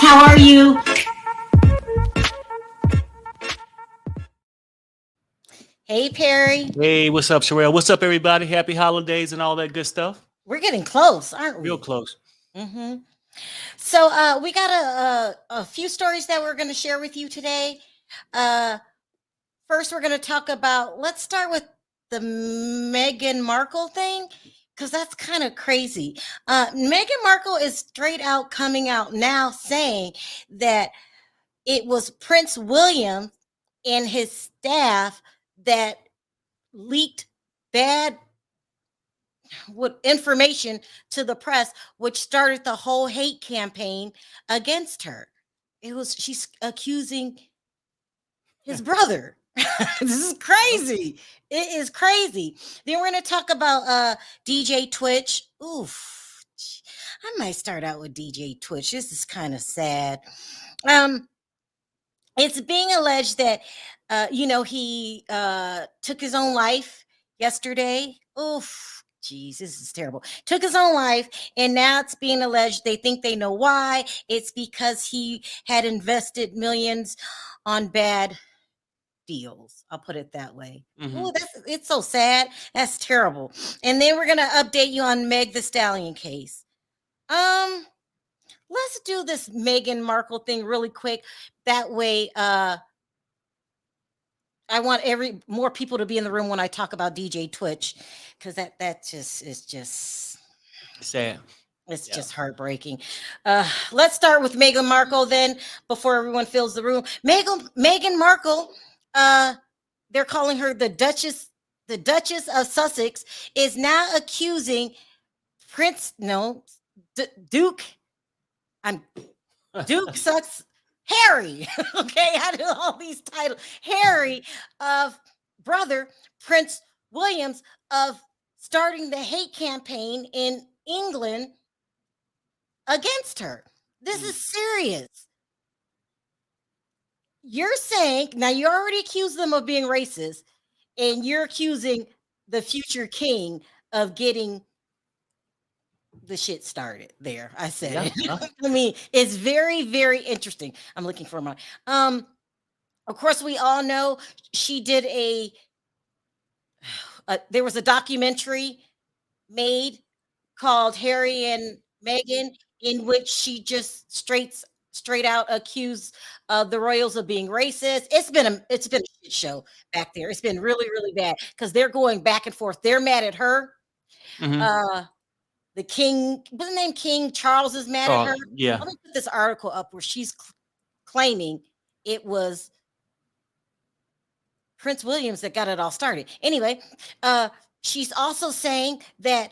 How are you? Hey, Perry. Hey, what's up, Sharrell? What's up, everybody? Happy holidays and all that good stuff. We're getting close, aren't Real we? close. Mm-hmm. So we got a few stories that we're going to share with you today. Uh, First, we're going to talk about, let's start with the Meghan Markle thing, because that's kind of crazy. Meghan Markle is straight out coming out now saying that it was Prince William and his staff that leaked bad with information to the press, which started the whole hate campaign against her. She's accusing his brother. This is crazy. It is crazy. Then we're going to talk about DJ Twitch. Oof. I might start out with DJ Twitch. This is kind of sad. It's being alleged that he took his own life yesterday. Oof. Jeez, this is terrible. Took his own life, and now it's being alleged they think they know why. It's because he had invested millions on bad deals. I'll put it that way. Mhm. It's so sad. That's terrible. And then we're gonna update you on Meg the Stallion case. Let's do this Meghan Markle thing really quick. That way, I want more people to be in the room when I talk about DJ Twitch, because that just is just Sad. it's Yeah. just heartbreaking. Let's start with Meghan Markle then, before everyone fills the room. Meghan Markle, they're calling her the Duchess of Sussex, is now accusing Duke. Duke sucks. Harry, okay, I do all these titles. Harry of brother Prince Williams of starting the hate campaign in England against her. This is serious. You're saying now you already accused them of being racist, and you're accusing the future king of getting the shit started there. I said Yeah. it. I mean, it's very, very interesting. I'm looking for my of course we all know she did there was a documentary made called Harry and Meghan, in which she just straight out accused the royals of being racist. It's been a shit show back there. It's been really, really bad, because they're going back and forth. They're mad at her. Mhm. The king, what's his name? King Charles is mad at her. Yeah. Let me put this article up where she's claiming it was Prince Williams that got it all started. Anyway, she's also saying that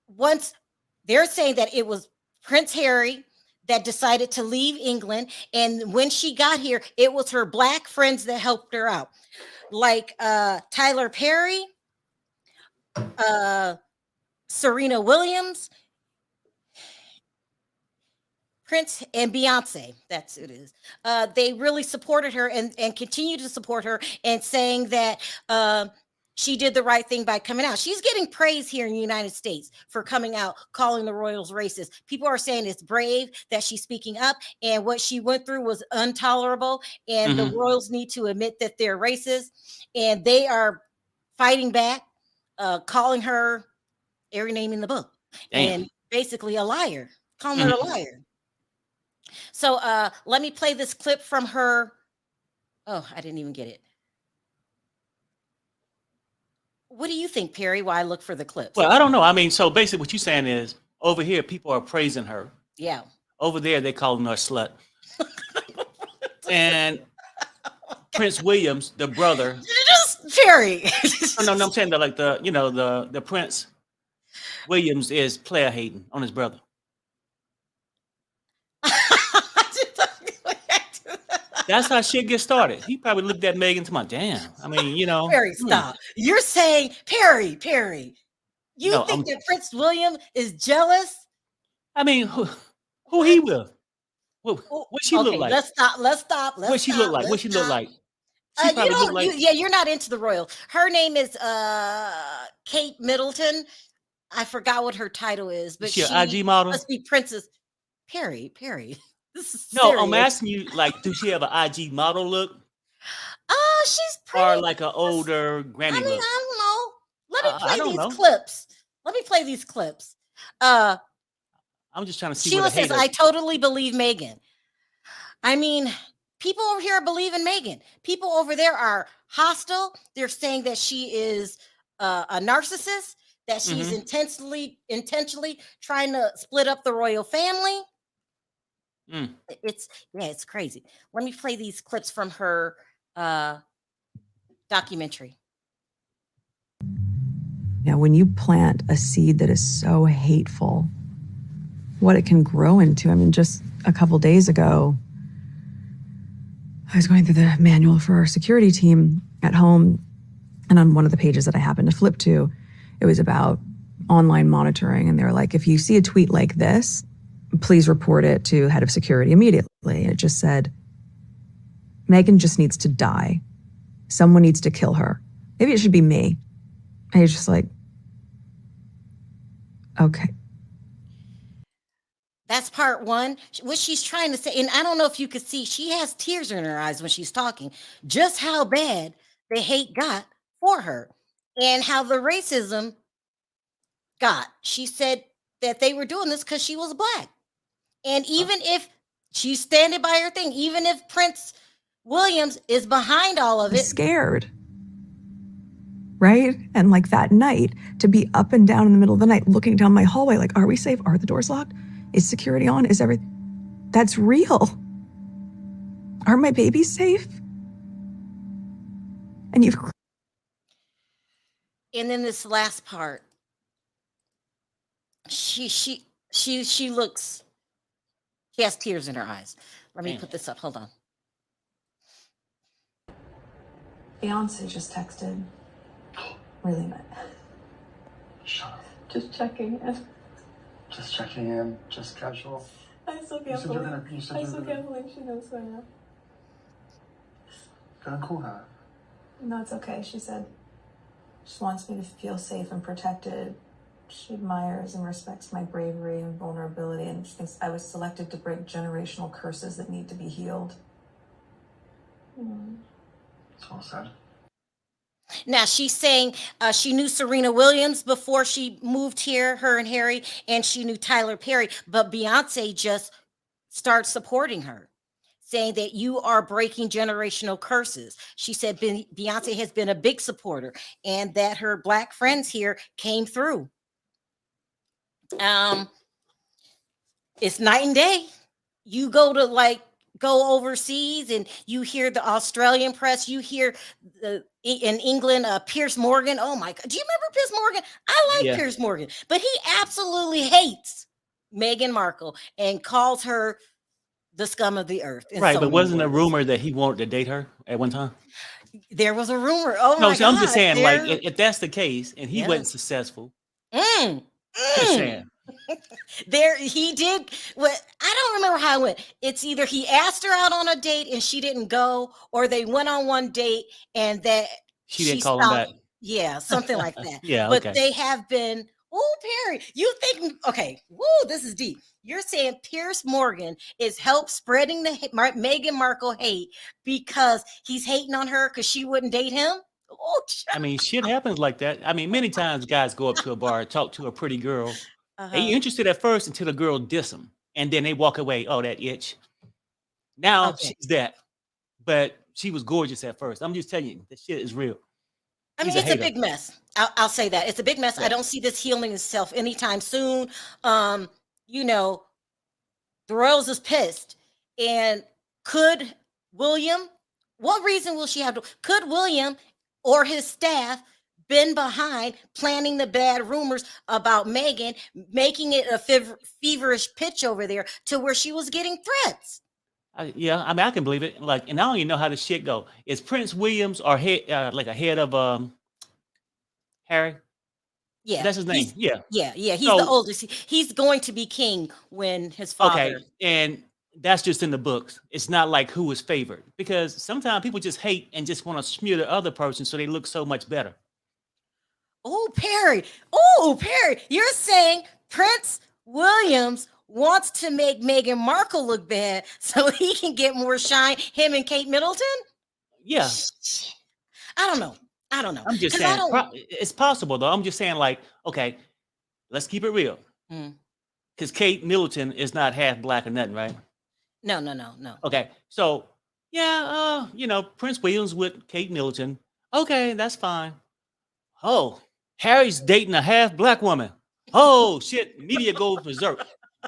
once they're saying that it was Prince Harry that decided to leave England, and when she got here, it was her black friends that helped her out, like Tyler Perry, Serena Williams, Prince, and Beyonce. That's it is. They really supported her and continue to support her, and saying that she did the right thing by coming out. She's getting praise here in the United States for coming out, calling the royals racist. People are saying it's brave that she's speaking up, and what she went through was intolerable, and the royals need to admit that they're racist, and they are fighting back, calling her every name in the book. Damn. And basically a liar, calling her a liar. So let me play this clip from her. Oh, I didn't even get it. What do you think, Perry, while I look for the clips? Well, I don't know. I mean, so basically what you're saying is, over here, people are praising her. Yeah. Over there, they calling her a slut. And Prince Williams, the brother. Just Perry. No, I'm saying that, like, the Prince Williams is player hating on his brother. That's how shit gets started. He probably looked at Meghan to my damn. I mean, Perry, stop. You're saying Perry. You No, think that Prince William is jealous? I mean, who he with? What she look like? Let's stop. What she look like? What she look like? She probably look like. You're not into the royal. Her name is Kate Middleton. I forgot what her title is, but she an IG model. Must be Princess Perry. This is No, I'm serious. asking you, like, do she have an IG model look She's or pretty. like an older granny I mean, look? I don't know. Let me I play don't these know. clips. Let me play these clips. Uh, I'm just trying to see where the Sheila says, haters. I totally believe Meghan. I mean, people over here believe in Meghan. People over there are hostile. They're saying that she is a narcissist, that she's intentionally trying to split up the royal family. Mm. It's crazy. Let me play these clips from her documentary. Now, when you plant a seed that is so hateful, what it can grow into. I mean, just a couple days ago, I was going through the manual for our security team at home, and on one of the pages that I happened to flip to, it was about online monitoring. And they were like, if you see a tweet like this, please report it to head of security immediately. It just said, Meghan just needs to die. Someone needs to kill her. Maybe it should be me. And he's just like, okay. That's part one. What she's trying to say, and I don't know if you could see, she has tears in her eyes when she's talking, just how bad the hate got for her and how the racism got. She said that they were doing this because she was Black. And even if she's standing by her thing, even if Prince Williams is behind all of it. Scared. Right? And like that night, to be up and down in the middle of the night, looking down my hallway, like, are we safe? Are the doors locked? Is security on? Is everything? That's real. Are my babies safe? And you've. And then this last part, she looks, she has tears in her eyes. Let me put this up. Hold on. Beyonce just texted. Really not. Shut up. Just checking in. Just checking in. Just casual. I still You can't said you're believe. gonna. You said I you're still gonna. can't believe she knows who I am. Gonna call her. No, it's okay. She said she wants me to feel safe and protected. She admires and respects my bravery and vulnerability, and she thinks I was selected to break generational curses that need to be healed. That's all said. Now she's saying she knew Serena Williams before she moved here, her and Harry, and she knew Tyler Perry, but Beyonce just started supporting her, saying that you are breaking generational curses. She said Beyonce has been a big supporter and that her Black friends here came through. It's night and day. You go overseas and you hear the Australian press, you hear in England, Piers Morgan. Oh my God. Do you remember Piers Morgan? I like Piers Morgan, but he absolutely hates Meghan Markle and calls her the scum of the earth. Right, but wasn't a rumor that he wanted to date her at one time? There was a rumor. Oh No, my so God. I'm just saying, like, if that's the case and he wasn't Yes. successful, just saying. There he did what I don't remember how it went. It's either he asked her out on a date and she didn't go, or they went on one date and that She didn't call him back. Yeah, something like that. Yeah, but okay. they have been. Oh, Perry, you think? Okay, woo, this is deep. You're saying Piers Morgan is help spreading the Meghan Markle hate because he's hating on her because she wouldn't date him? Oh, I mean, shit happens like that. I mean, many times guys go up to a bar, talk to a pretty girl. They interested at first until the girl diss them, and then they walk away. Oh, that itch. Now she's that, but she was gorgeous at first. I'm just telling you, the shit is real. I mean, it's a big mess. I'll say that. It's a big mess. Yeah. I don't see this healing itself anytime soon. You know, the Royals is pissed. And could William, what reason will she have to, could William or his staff been behind planning the bad rumors about Meghan, making it a feverish pitch over there to where she was getting threats? Yeah, I mean, I can believe it. Like, and I don't even know how this shit go. Is Prince Williams or like a head of Harry? Yeah, that's his name. Yeah. He's the oldest. He's going to be king when his father. Okay, and that's just in the books. It's not like who is favored, because sometimes people just hate and just want to smear the other person so they look so much better. Oh, Perry. You're saying Prince Williams wants to make Meghan Markle look bad so he can get more shine, him and Kate Middleton? Yeah. I don't know. I'm just saying, it's possible though. I'm just saying, like, okay, let's keep it real. Because Kate Middleton is not half black or nothing, right? No. Okay, so yeah, Prince William's with Kate Middleton. Okay, that's fine. Oh, Harry's dating a half black woman. Oh shit, media goes berserk.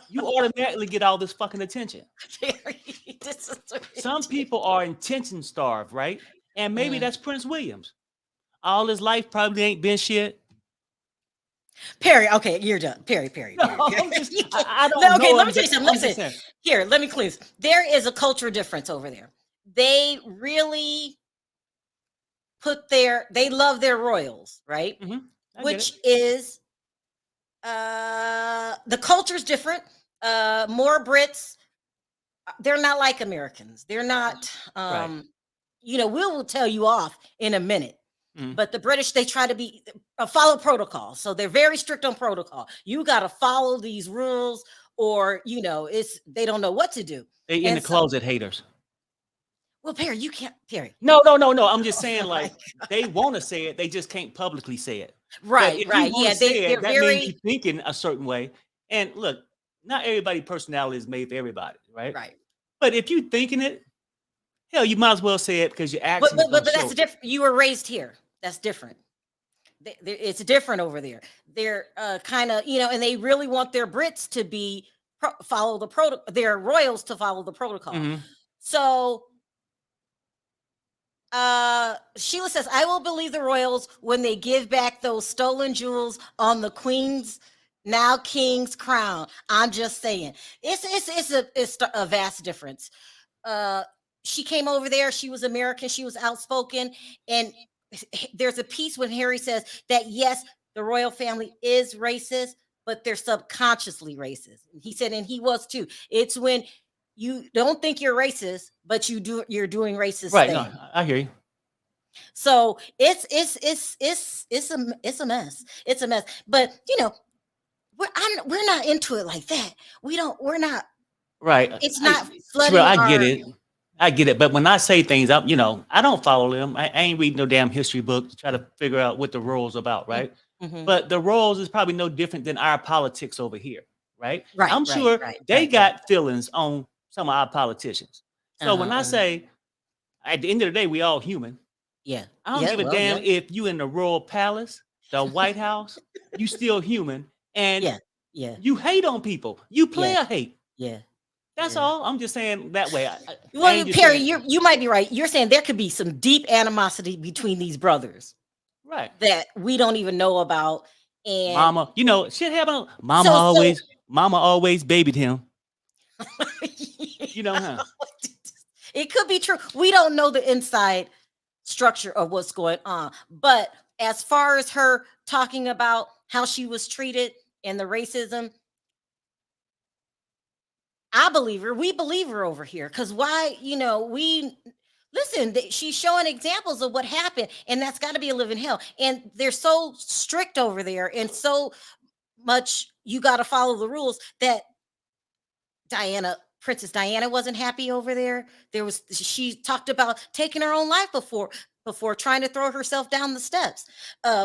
You automatically get all this fucking attention. Some people are attention starved, right? And maybe that's Prince Williams. All his life probably ain't been shit. Perry, okay, you're done. Perry. No, I don't know. Okay, let me tell you something. Listen, here, let me clue. There is a culture difference over there. They really they love their royals, right? Which is the culture's different. More Brits, they're not like Americans. They're not, we will tell you off in a minute. But the British, they try to be follow protocol. So they're very strict on protocol. You got to follow these rules or, they don't know what to do. They in the closet haters. Well, Perry, you can't, Perry. No. I'm just saying, like, they want to say it. They just can't publicly say it. Right. Yeah, they're very... means you're thinking a certain way. And look, not everybody's personality is made for everybody, right? Right. But if you're thinking it, hell, you might as well say it because you're acting. But that's different. You were raised here. That's different. It's different over there. They're kind of, and they really want their Brits to be follow the protocol. Their royals to follow the protocol. So Sheila says, I will believe the royals when they give back those stolen jewels on the Queen's now King's crown. I'm just saying, it's a vast difference. She came over there. She was American. She was outspoken. And there's a piece when Harry says that, yes, the royal family is racist, but they're subconsciously racist. He said, and he was too. It's when you don't think you're racist, but you're doing racist right. things. No, I hear you. So it's a mess. It's a mess. But we're not into it like that. We're not. Right. It's not. I get it. But when I say things, I don't follow them. I ain't reading no damn history book to try to figure out what the royals about, right? But the royals is probably no different than our politics over here, right? I'm sure they got feelings on some of our politicians. So when I say, at the end of the day, we all human. Yeah. I don't give a damn if you in the royal palace, the White House, you still human. And you hate on people. You player hate. Yeah. That's all. I'm just saying that way. Perry, you might be right. You're saying there could be some deep animosity between these brothers. Right. That we don't even know about. And Mama, shit happened. Mama always babied him. Huh? It could be true. We don't know the inside structure of what's going on. But as far as her talking about how she was treated and the racism, I believe her. We believe her over here. Because why, she's showing examples of what happened, and that's got to be a living hell. And they're so strict over there, and so much you got to follow the rules that Princess Diana wasn't happy over there. She talked about taking her own life before trying to throw herself down the steps.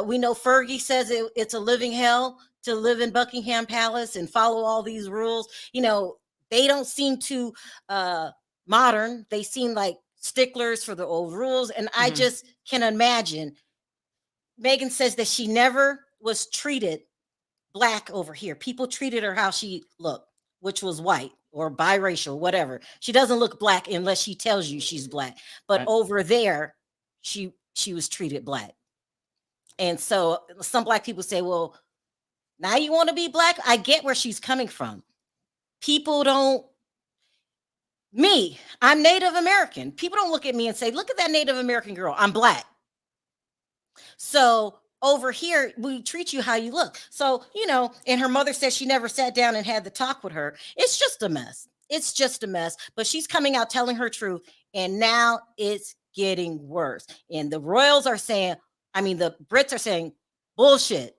We know Fergie says it's a living hell to live in Buckingham Palace and follow all these rules. They don't seem too modern. They seem like sticklers for the old rules. And I just can imagine. Meghan says that she never was treated black over here. People treated her how she looked, which was white or biracial, whatever. She doesn't look black unless she tells you she's black. But over there, she was treated black. And so some black people say, well, now you want to be black? I get where she's coming from. People don't, I'm Native American. People don't look at me and say, look at that Native American girl. I'm black. So over here, we treat you how you look. So, and her mother says she never sat down and had the talk with her. It's just a mess. It's just a mess. But she's coming out telling her truth. And now it's getting worse. And the royals are saying, the Brits are saying, bullshit.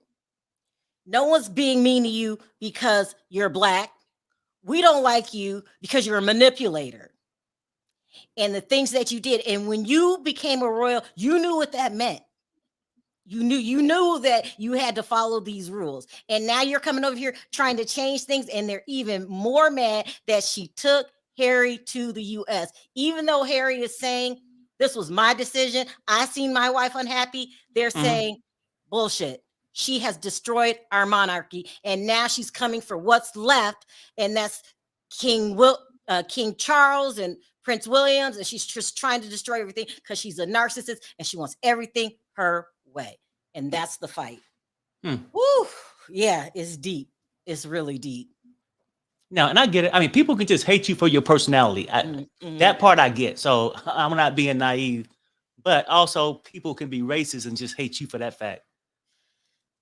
No one's being mean to you because you're black we don't like you because you're a manipulator. And the things that you did. And when you became a royal, you knew what that meant. You knew that you had to follow these rules. And now you're coming over here trying to change things. And they're even more mad that she took Harry to the US. Even though Harry is saying, this was my decision, I seen my wife unhappy, they're saying, bullshit. She has destroyed our monarchy. And now she's coming for what's left. And that's King Charles and Prince Williams. And she's just trying to destroy everything because she's a narcissist and she wants everything her way. And that's the fight. Woo, yeah, it's deep. It's really deep. No, and I get it. I mean, people can just hate you for your personality. That part I get. So I'm not being naive. But also, people can be racist and just hate you for that fact.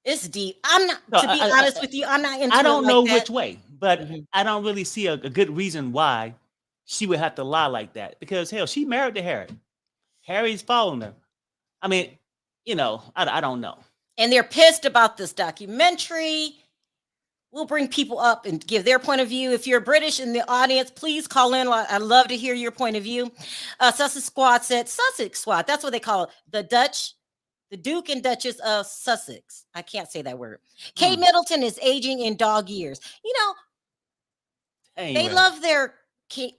It's deep. I'm not, to be honest with you, I'm not into I don't know that. which way, but I don't really see a good reason why she would have to lie like that. Because, hell, she married to Harry. Harry's following her. I mean, you know, I don't know. And they're pissed about this documentary. We'll bring people up and give their point of view. If you're British in the audience, please call in. I'd love to hear your point of view. Sussex Squad said, Sussex Squad, that's what they call it. The Duke and Duchess of Sussex. I can't say that word. Kate Middleton is aging in dog years. You know, they love their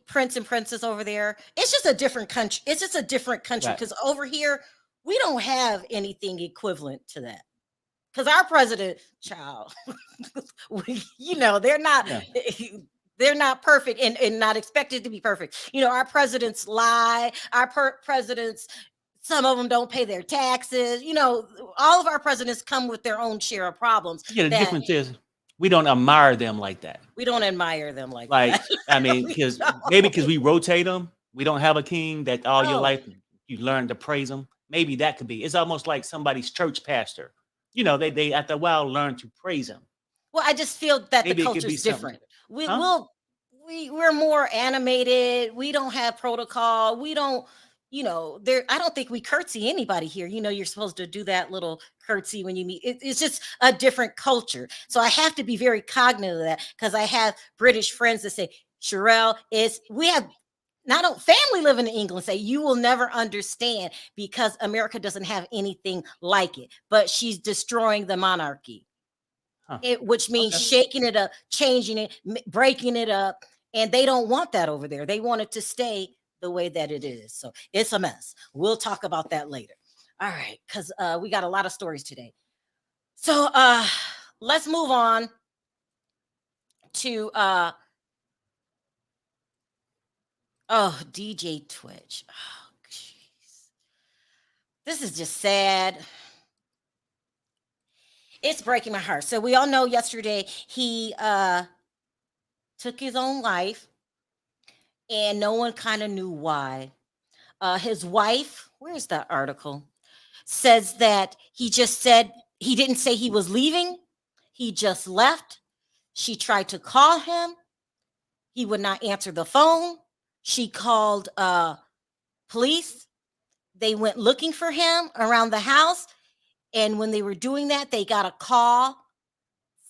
prince and princess over there. It's just a different country. It's just a different country because over here, we don't have anything equivalent to that. Because our president, child, you know, they're not perfect and not expected to be perfect. You know, our presidents lie. Our presidents, some of them don't pay their taxes. You know, all of our presidents come with their own share of problems. Yeah, the difference is we don't admire them like that. We don't admire them like that. I mean, because we rotate them. We don't have a king that all your life you learn to praise them. Maybe that could be. It's almost like somebody's church pastor. You know, they after a while learn to praise him. Well, I just feel that maybe the culture is different. We're more animated. We don't have protocol. We don't, you know, I don't think we curtsy anybody here. You know, you're supposed to do that little curtsy when you meet. It's just a different culture. So I have to be very cognizant of that because I have British friends that say, Sharrell, we have family living in England say you will never understand because America doesn't have anything like it, but she's destroying the monarchy, which means shaking it up, changing it, breaking it up. And they don't want that over there. They want it to stay the way that it is. So it's a mess. We'll talk about that later. All right. Because we got a lot of stories today. So let's move on to DJ Twitch. Oh, jeez. This is just sad. It's breaking my heart. So we all know yesterday he took his own life and no one kind of knew why. His wife, where's that article? Says that he just said, he didn't say he was leaving. He just left. She tried to call him. He would not answer the phone. She called police. They went looking for him around the house. And when they were doing that, they got a call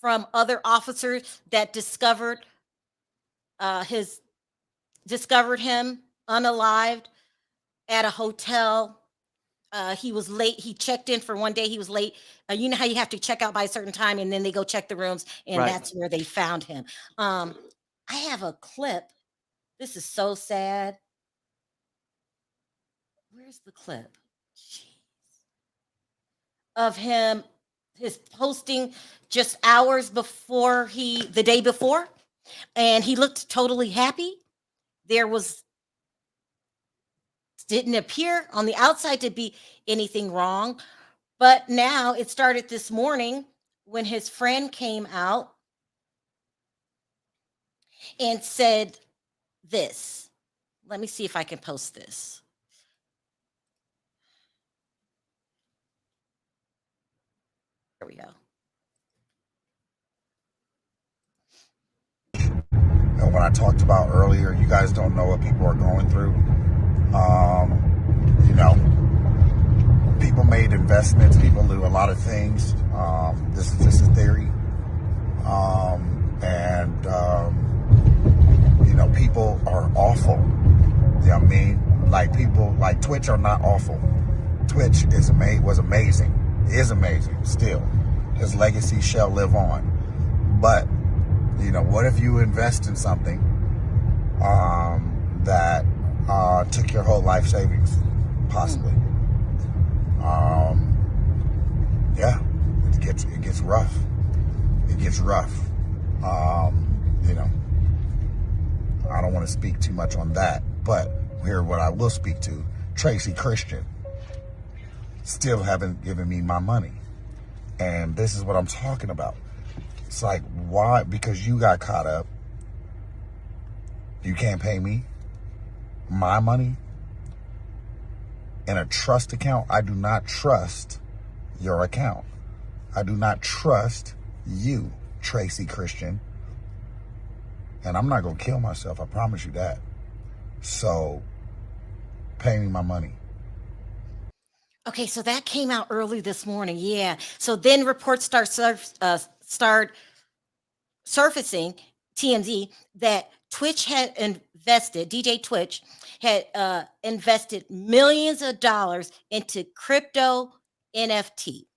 from other officers that discovered him unalived at a hotel. He was late. He checked in for one day. He was late. You know how you have to check out by a certain time and then they go check the rooms and that's where they found him. I have a clip. This is so sad. Where's the clip? Jeez. Of him, his posting just hours before the day before, and he looked totally happy. Didn't appear on the outside to be anything wrong, but now it started this morning when his friend came out and said this. Let me see if I can post this. Here we go. And what I talked about earlier, you guys don't know what people are going through. You know, people made investments, people do a lot of things. This is just a theory. Twitch are not awful. Twitch was amazing, is amazing still. His legacy shall live on. But, what if you invest in something that took your whole life savings, possibly? Yeah, it gets rough. It gets rough. I don't want to speak too much on that, but here what I will speak to, Tracy Christian still haven't given me my money. And this is what I'm talking about. It's like, why? Because you got caught up. You can't pay me my money in a trust account. I do not trust your account. I do not trust you, Tracy Christian. And I'm not going to kill myself. I promise you that. So pay me my money. Okay, so that came out early this morning. Yeah. So then reports start surfacing, TMZ, that Twitch had invested, DJ Twitch had invested millions of dollars into crypto NFT.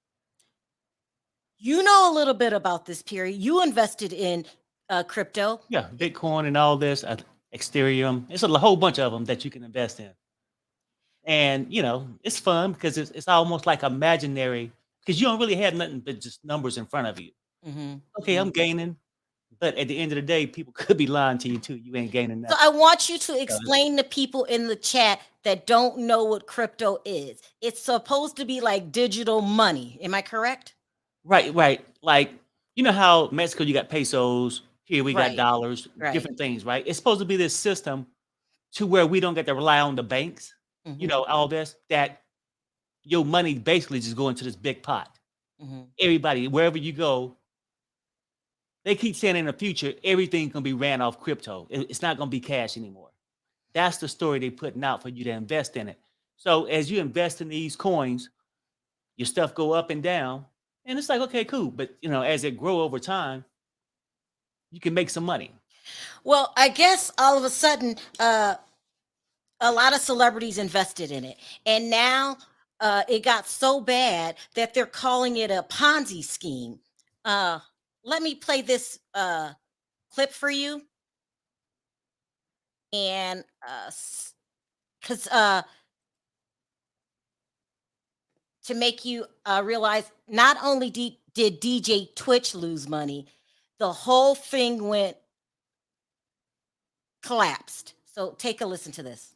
You know a little bit about this, period. You invested in crypto. Yeah, Bitcoin and all this, Ethereum. It's a whole bunch of them that you can invest in. And, it's fun because it's almost like imaginary, because you don't really have nothing but just numbers in front of you. Mm-hmm. Okay, I'm gaining. But at the end of the day, people could be lying to you too. You ain't gaining So nothing. I want you to explain to people in the chat that don't know what crypto is. It's supposed to be like digital money. Am I correct? Right. Like, you know how Mexico, you got pesos, here we got Right. dollars, Right. different things, right? It's supposed to be this system to where we don't get to rely on the banks, Mhm. all this, that your money basically just go into this big pot. Mhm. Everybody, wherever you go, they keep saying in the future, everything can be ran off crypto. It's not going to be cash anymore. That's the story they're putting out for you to invest in it. So as you invest in these coins, your stuff go up and down, and it's like, okay, cool. But as it grow over time, you can make some money. Well, I guess all of a sudden, a lot of celebrities invested in it, and now it got so bad that they're calling it a Ponzi scheme. Let me play this clip for you, and because to make you realize not only did DJ Twitch lose money, the whole thing collapsed. So take a listen to this.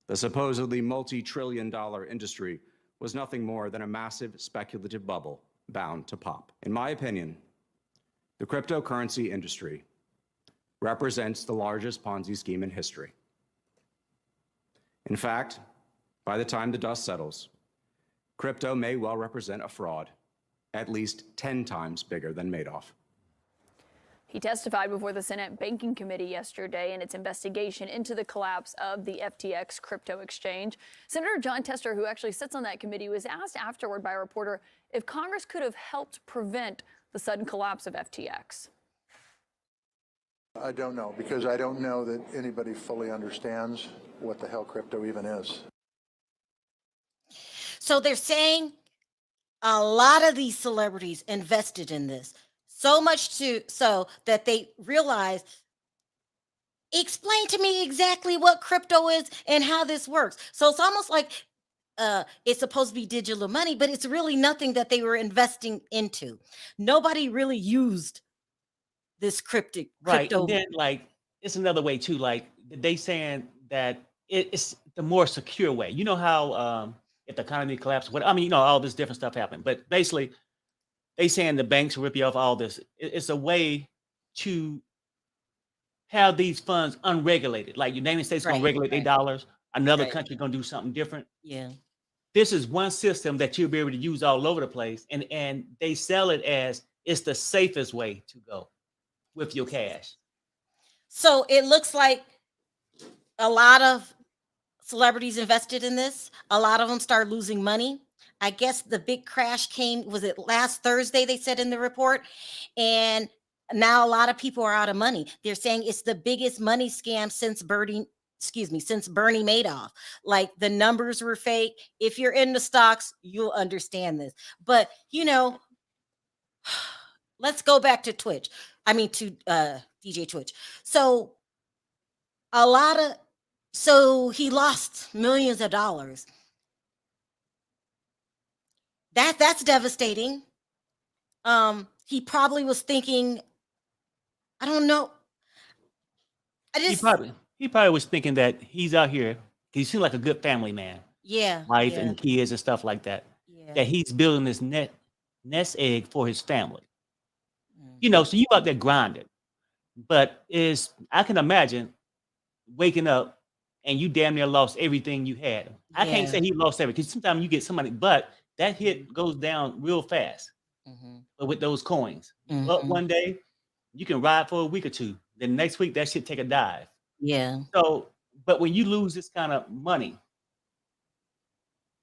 The supposedly multi-trillion-dollar industry was nothing more than a massive speculative bubble bound to pop. In my opinion, the cryptocurrency industry represents the largest Ponzi scheme in history. In fact, by the time the dust settles, crypto may well represent a fraud at least 10 times bigger than Madoff. He testified before the Senate Banking Committee yesterday in its investigation into the collapse of the FTX crypto exchange. Senator John Tester, who actually sits on that committee, was asked afterward by a reporter if Congress could have helped prevent the sudden collapse of FTX. I don't know, because I don't know that anybody fully understands what the hell crypto even is. So they're saying a lot of these celebrities invested in this. So much so that they realize, explain to me exactly what crypto is and how this works. So it's almost like it's supposed to be digital money, but it's really nothing that they were investing into. Nobody really used this crypto. Right. And then it's another way too. Like they saying that it's the more secure way. You know how if the economy collapses, all this different stuff happened. But basically, they saying the banks rip you off all this. It's a way to have these funds unregulated. Like United States going to regulate their dollars. Another country going to do something different. Yeah. This is one system that you'll be able to use all over the place. And they sell it as it's the safest way to go with your cash. So it looks like a lot of celebrities invested in this. A lot of them started losing money. I guess the big crash came, was it last Thursday, they said in the report? And now a lot of people are out of money. They're saying it's the biggest money scam since excuse me, since Bernie Madoff. Like the numbers were fake. If you're in the stocks, you'll understand this. But let's go back to Twitch. I mean to DJ Twitch. So he lost millions of dollars. That's devastating. He probably was thinking, I don't know. He probably was thinking that he's out here. He seemed like a good family man, wife and kids and stuff like that. That he's building this nest egg for his family. So you out there grinding, but I can imagine waking up and you damn near lost everything you had. I can't say he lost everything, because sometimes you get somebody, but that hit goes down real fast. But with those coins, up one day, you can ride for a week or two. Then next week, that shit take a dive. Yeah. So, but when you lose this kind of money,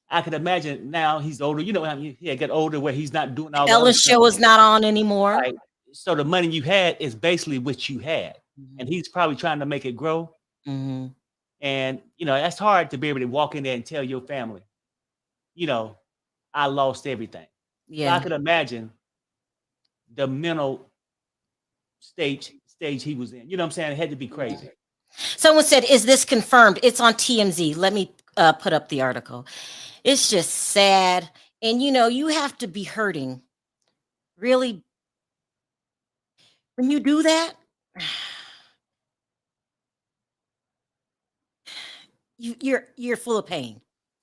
I can imagine now he's older. He got older where he's not doing all that. Ellen's show is not on anymore. Right. So the money you had is basically what you had. And he's probably trying to make it grow. And, that's hard to be able to walk in there and tell your family, I lost everything. Yeah. So I could imagine the mental stage he was in. You know what I'm saying? It had to be crazy. Someone said, is this confirmed? It's on TMZ. Let me put up the article. It's just sad. And, you have to be hurting. Really, when you do that, you're full of pain.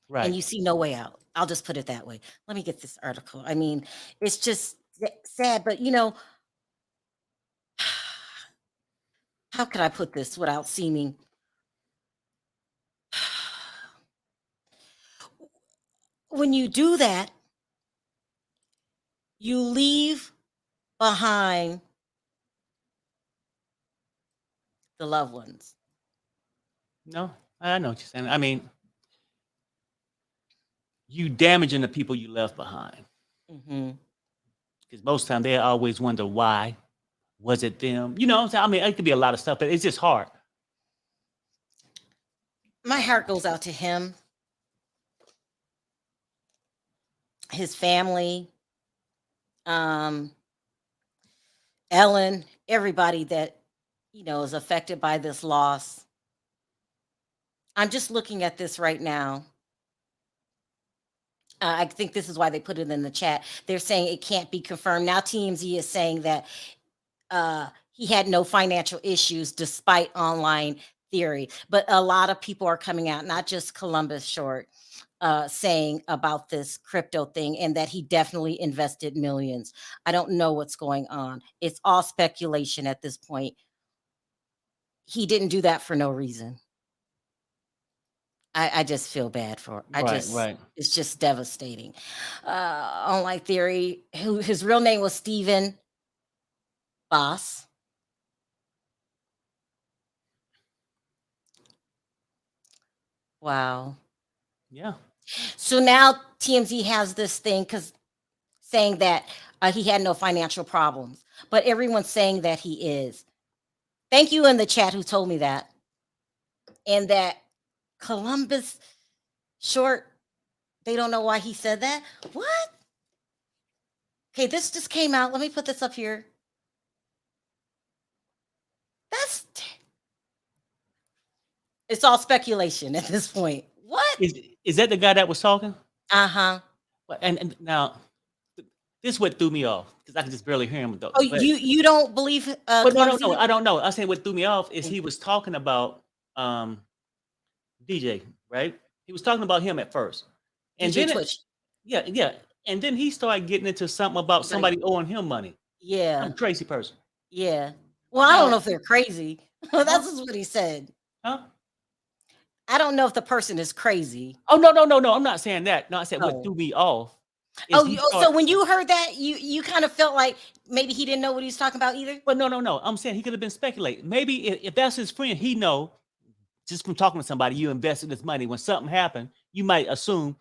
Right. And you see no way out. I'll just put it that way. Let me get this article. I mean, it's just sad, but how could I put this without seeming? When you do that, you leave behind the loved ones. No, I know what you're saying. I mean, you damaging the people you left behind. Because most of the time they always wonder why. Was it them? You know what I'm saying? I mean, it could be a lot of stuff, but it's just hard. My heart goes out to him, his family, Ellen, everybody that, is affected by this loss. I'm just looking at this right now. I think this is why they put it in the chat. They're saying it can't be confirmed. Now TMZ is saying that he had no financial issues despite online theory. But a lot of people are coming out, not just Columbus Short, saying about this crypto thing and that he definitely invested millions. I don't know what's going on. It's all speculation at this point. He didn't do that for no reason. I just feel bad for Right. It's just devastating. Online theory, his real name was Stephen Boss. Wow. Yeah. So now TMZ has this thing saying that he had no financial problems, but everyone's saying that he is. Thank you in the chat who told me that. And that Columbus Short, they don't know why he said that. What? Okay, this just came out. Let me put this up here. It's all speculation at this point. What? Is that the guy that was talking? Uh-huh. And now, this is what threw me off, because I can just barely hear him. Though. Oh, you don't believe? But no, I don't know. I say what threw me off is he was talking about DJ, right? He was talking about him at first. And DJ then Twitch. Yeah. And then he started getting into something about somebody owing him money. Yeah. Some crazy person. Yeah. Well, I don't know if they're crazy. That's just what he said. Huh? I don't know if the person is crazy. Oh, no. I'm not saying that. No, I said what threw me off. So when you heard that, you kind of felt like maybe he didn't know what he was talking about either? Well, no. I'm saying he could have been speculating. Maybe if that's his friend, he know, just from talking to somebody, you invested this money. When something happened, you might assume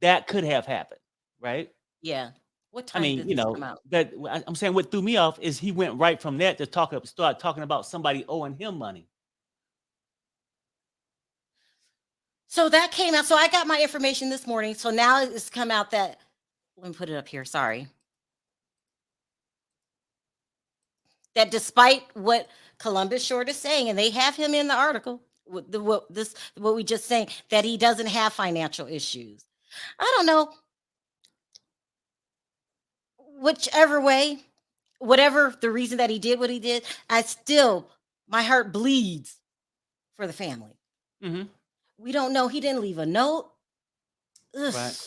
that could have happened, right? Yeah. What time did this come out? But I'm saying what threw me off is he went right from that to start talking about somebody owing him money. So that came out. So I got my information this morning. So now it's come out that, let me put it up here. Sorry. That despite what Columbus Short is saying, and they have him in the article, what we just saying, that he doesn't have financial issues. I don't know. Whichever way, whatever the reason that he did what he did, my heart bleeds for the family. Mm-hmm. We don't know. He didn't leave a note. Ugh. Right.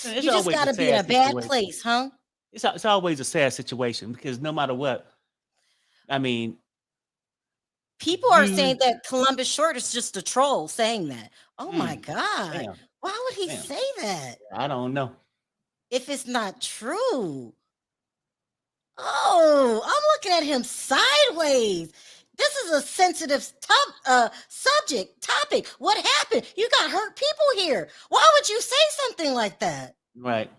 You just got to be in a bad place, huh? It's always a sad situation because no matter what, I mean, people are saying that Columbus Short is just a troll saying that. Oh my God. Damn. Why would he say that? I don't know. If it's not true. Oh, I'm looking at him sideways. This is a sensitive topic. What happened? You got hurt people here. Why would you say something like that? Right.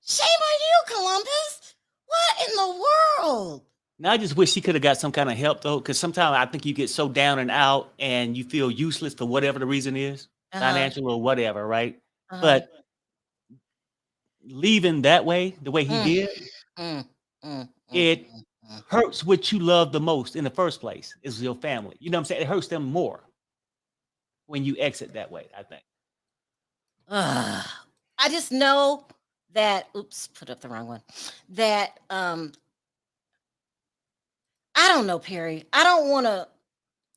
Shame on you, Columbus. What in the world? Now I just wish he could have got some kind of help though, because sometimes I think you get so down and out and you feel useless for whatever the reason is, financial or whatever, right? But leaving that way, the way he did, it hurts what you love the most in the first place is your family. You know what I'm saying? It hurts them more when you exit that way, I think. I just know that, put up the wrong one. That, I don't know, Perry. I don't want to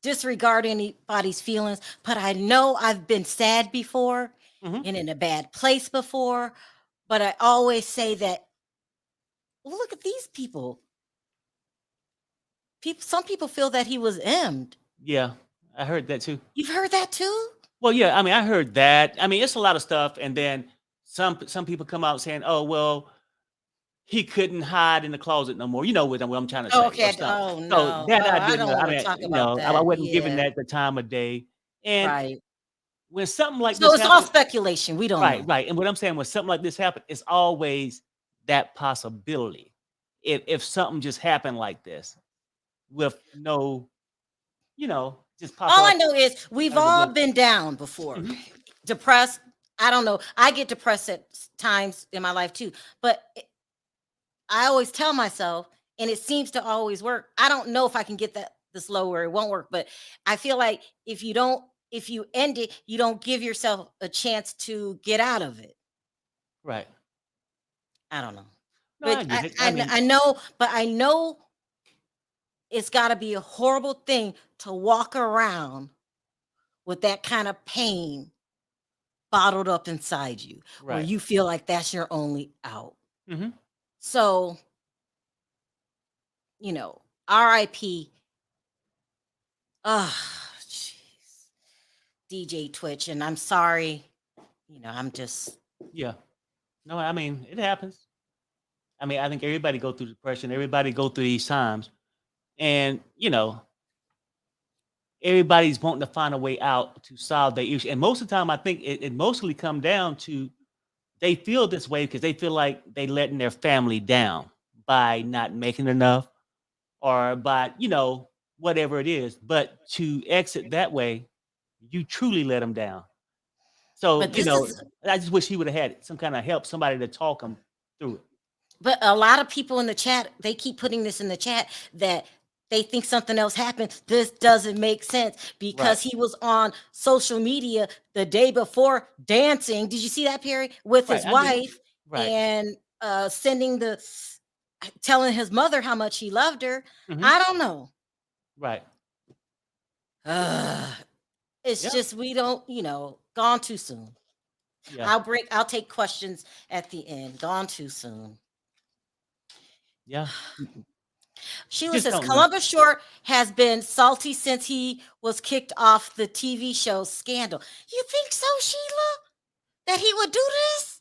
disregard anybody's feelings, but I know I've been sad before and in a bad place before. But I always say that, look at these people. Some people feel that he was emmed. Yeah, I heard that too. You've heard that too? Well, yeah, I mean, I heard that. I mean, it's a lot of stuff. And then some people come out saying, oh, well, he couldn't hide in the closet no more. You know what I'm trying to say. Okay. Oh, no. So that I don't want to talk about that. I wasn't giving that the time of day. And when something like this happens, all speculation. We don't know. Right. And what I'm saying, when something like this happens, it's always that possibility. If something just happened like this with no, just pop all up. I know is we've all been down before. Depressed. I don't know. I get depressed at times in my life too. But I always tell myself, and it seems to always work. I don't know if I can get this low where it won't work, but I feel like if you end it, you don't give yourself a chance to get out of it. Right. I don't know. No, but I know it's got to be a horrible thing to walk around with that kind of pain bottled up inside you, where you feel like that's your only out. So, R.I.P. Jeez. DJ Twitch, and I'm sorry. I'm just. Yeah. No, I mean, it happens. I mean, I think everybody go through depression. Everybody go through these times. And, everybody's wanting to find a way out to solve their issue. And most of the time, I think it mostly come down to they feel this way because they feel like they letting their family down by not making enough or by, whatever it is. But to exit that way, you truly let them down. So, I just wish he would have had some kind of help, somebody to talk him through it. But a lot of people in the chat, they keep putting this in the chat that they think something else happened. This doesn't make sense because he was on social media the day before dancing. Did you see that, Perry? With his wife and telling his mother how much he loved her. I don't know. Right. It's just, we don't, gone too soon. Yeah. I'll take questions at the end. Gone too soon. Yeah. Sheila says Columbus Short has been salty since he was kicked off the TV show Scandal. You think so, Sheila? That he would do this?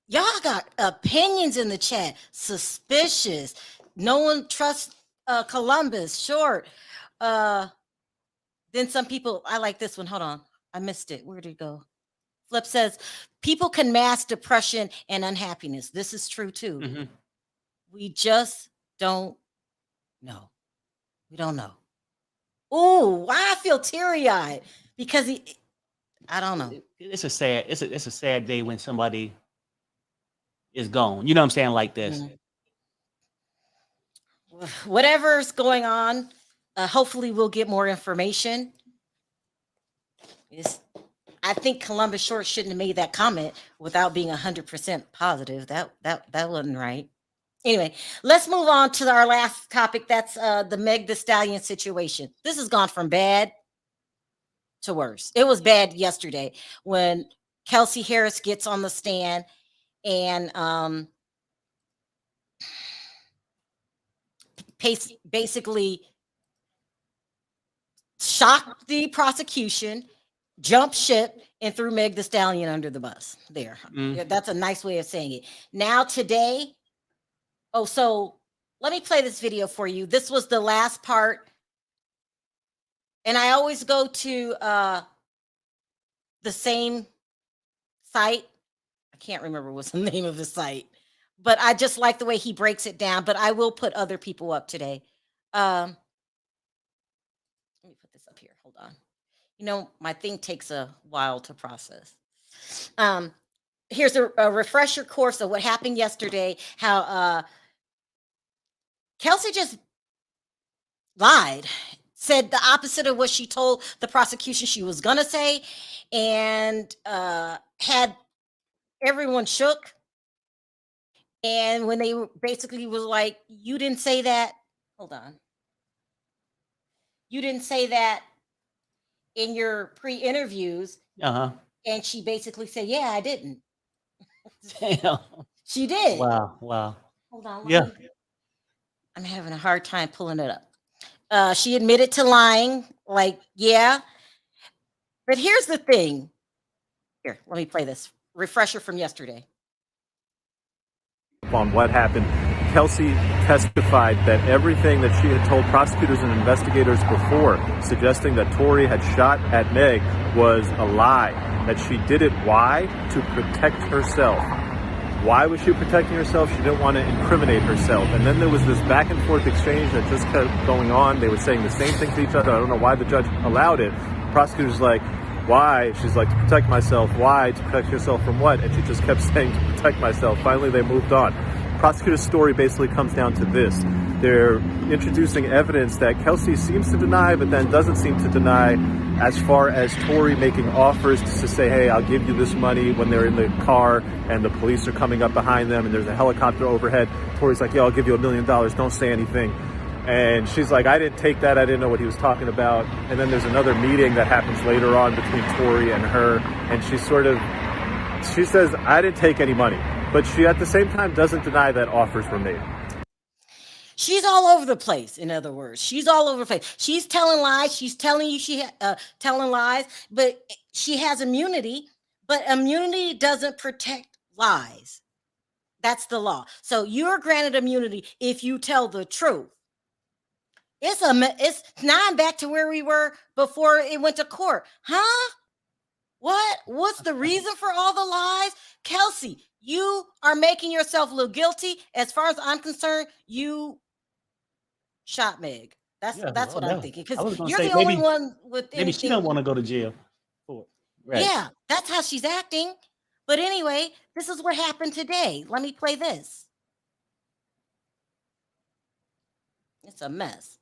Y'all got opinions in the chat. Suspicious. No one trusts Columbus Short. Then some people, I like this one. Hold on. I missed it. Where did it go? Flip says, people can mask depression and unhappiness. This is true too. We just don't know. We don't know. Ooh, why I feel teary-eyed? Because I don't know. It's a sad day when somebody is gone. You know what I'm saying? Like this. Whatever's going on, hopefully we'll get more information. I think Columbus Short shouldn't have made that comment without being 100% positive. That wasn't right. Anyway, let's move on to our last topic. That's the Meg Thee Stallion situation. This has gone from bad to worse. It was bad yesterday when Kelsey Harris gets on the stand and basically shocked the prosecution, jumped ship, and threw Meg Thee Stallion under the bus. There. That's a nice way of saying it. Now today, so let me play this video for you. This was the last part. And I always go to the same site. I can't remember what's the name of the site, but I just like the way he breaks it down. But I will put other people up today. Let me put this up here. Hold on. You know, my thing takes a while to process. Here's a refresher course of what happened yesterday, how Kelsey just lied, said the opposite of what she told the prosecution she was going to say, and had everyone shook. And when they basically was like, you didn't say that. Hold on. You didn't say that in your pre-interviews. And she basically said, yeah, I didn't. Damn. She did. Wow. Hold on. Yeah. I'm having a hard time pulling it up. She admitted to lying, like, yeah. But here's the thing. Here, let me play this. Refresher from yesterday. On what happened, Kelsey testified that everything that she had told prosecutors and investigators before, suggesting that Tory had shot at Meg, was a lie. That she did it, why? To protect herself. Why was she protecting herself? She didn't want to incriminate herself. And then there was this back and forth exchange that just kept going on. They were saying the same thing to each other. I don't know why the judge allowed it. The prosecutor's like, why? She's like, to protect myself. Why? To protect yourself from what? And she just kept saying, to protect myself. Finally, they moved on. Prosecutor's story basically comes down to this. They're introducing evidence that Kelsey seems to deny, but then doesn't seem to deny, as far as Tory making offers to say, hey, I'll give you this money when they're in the car and the police are coming up behind them and there's a helicopter overhead. Tory's like, yeah, I'll give you $1 million. Don't say anything. And she's like, I didn't take that. I didn't know what he was talking about. And then there's another meeting that happens later on between Tory and her. And she says, I didn't take any money. But she, at the same time, doesn't deny that offers were made. She's all over the place, in other words. She's all over the place. She's telling lies. She's telling you telling lies, but she has immunity. But immunity doesn't protect lies. That's the law. So you're granted immunity if you tell the truth. Now I'm back to where we were before it went to court. Huh? What's the reason for all the lies? Kelsey, you are making yourself look guilty. As far as I'm concerned, you shot Meg. That's what I'm thinking. Because you're the only one with anything. Maybe she don't want to go to jail for it. Right. Yeah, that's how she's acting. But anyway, this is what happened today. Let me play this. It's a mess.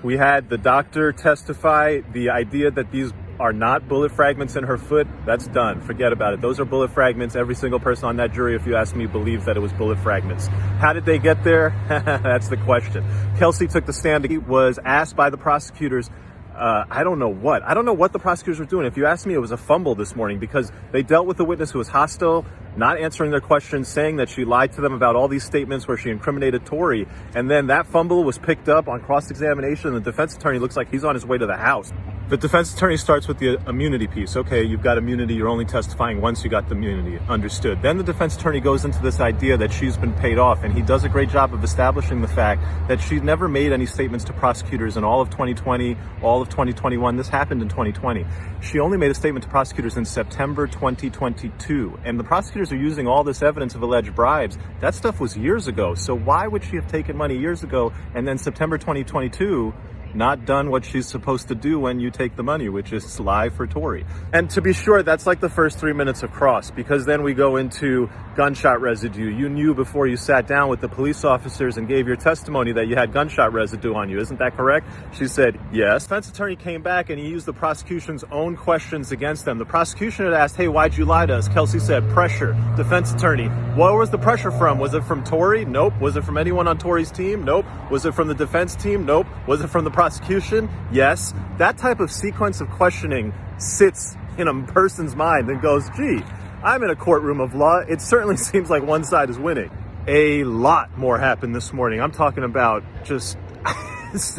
We had the doctor testify. The idea that these are not bullet fragments in her foot, that's done. Forget about it. Those are bullet fragments. Every single person on that jury, if you ask me, believes that it was bullet fragments. How did they get there? That's the question. Kelsey took the stand. He was asked by the prosecutors, I don't know what the prosecutors were doing. If you ask me, it was a fumble this morning because they dealt with a witness who was hostile, not answering their questions, saying that she lied to them about all these statements where she incriminated Tory. And then that fumble was picked up on cross-examination. The defense attorney looks like he's on his way to the house. The defense attorney starts with the immunity piece. Okay, you've got immunity. You're only testifying once you got the immunity. Understood. Then the defense attorney goes into this idea that she's been paid off, and he does a great job of establishing the fact that she never made any statements to prosecutors in all of 2020, all of 2021. This happened in 2020. She only made a statement to prosecutors in September 2022, and the prosecutors are using all this evidence of alleged bribes. That stuff was years ago. So why would she have taken money years ago and then September 2022 not done what she's supposed to do when you take the money, which is lie for Tory. And to be sure, that's like the first 3 minutes of cross, because then we go into gunshot residue. You knew before you sat down with the police officers and gave your testimony that you had gunshot residue on you. Isn't that correct? She said, yes. Defense attorney came back and he used the prosecution's own questions against them. The prosecution had asked, hey, why'd you lie to us? Kelsey said, pressure. Defense attorney, where was the pressure from? Was it from Tory? Nope. Was it from anyone on Tory's team? Nope. Was it from the defense team? Nope. Was it from the prosecution? Yes. That type of sequence of questioning sits in a person's mind and goes, gee, I'm in a courtroom of law. It certainly seems like one side is winning. A lot more happened this morning. I'm talking about just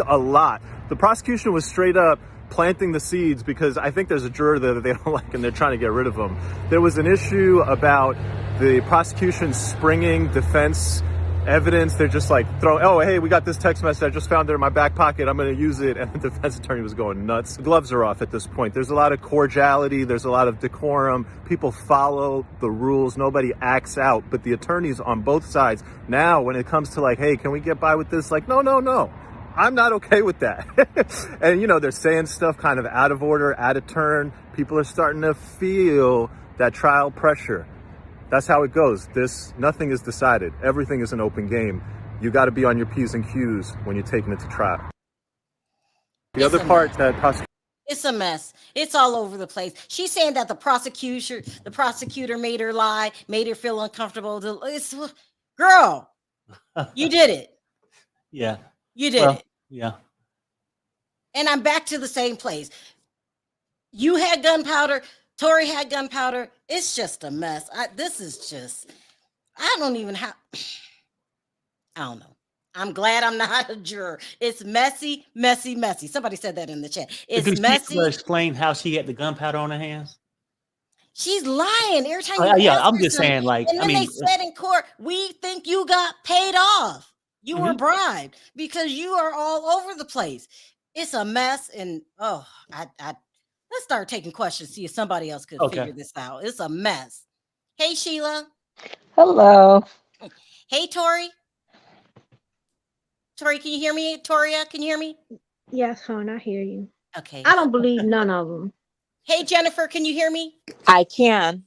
a lot. The prosecution was straight up planting the seeds because I think there's a juror there that they don't like and they're trying to get rid of him. There was an issue about the prosecution springing defense evidence. They're just like oh, hey, we got this text message. I just found it in my back pocket. I'm going to use it. And the defense attorney was going nuts. The gloves are off at this point. There's a lot of cordiality. There's a lot of decorum. People follow the rules. Nobody acts out. But the attorneys on both sides now, when it comes to like, hey, can we get by with this? Like, no. I'm not okay with that. And, you know, they're saying stuff kind of out of order, out of turn. People are starting to feel that trial pressure. That's how it goes. Nothing is decided. Everything is an open game. You got to be on your P's and Q's when you're taking it to trial. The other part that it's a mess. It's all over the place. She's saying that the prosecutor made her lie, made her feel uncomfortable. Girl, you did it. Yeah. You did it. Yeah. And I'm back to the same place. You had gunpowder. Tory had gunpowder. It's just a mess. I don't know. I'm glad I'm not a juror. It's messy. Somebody said that in the chat. It's messy. Did explain how she had the gunpowder on her hands? She's lying every time. I'm just saying, like, and then they said in court, we think you got paid off. You were bribed because you are all over the place. It's a mess. And let's start taking questions, see if somebody else could figure this out. It's a mess. Hey, Sheila. Hello. Hey, Tori. Tori, can you hear me? Toria, can you hear me? Yes, hon, I hear you. Okay. I don't believe none of them. Hey, Jennifer, can you hear me? I can.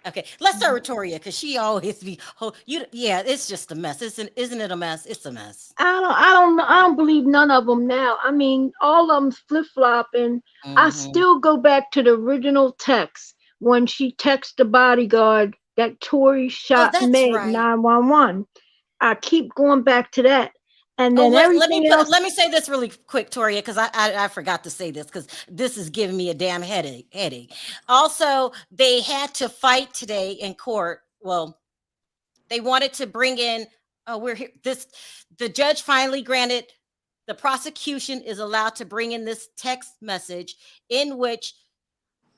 Okay, let's start with Toria because she always be. Yeah, it's just a mess. Isn't it a mess? It's a mess. I don't believe none of them now. I mean, all of them's flip flopping. I still go back to the original text when she texted the bodyguard that Tory shot Meg 911. I keep going back to that. And then let me say this really quick, Toria, because I forgot to say this because this is giving me a damn headache. Also, they had to fight today in court. Well, they wanted to bring in. The judge finally granted. The prosecution is allowed to bring in this text message in which.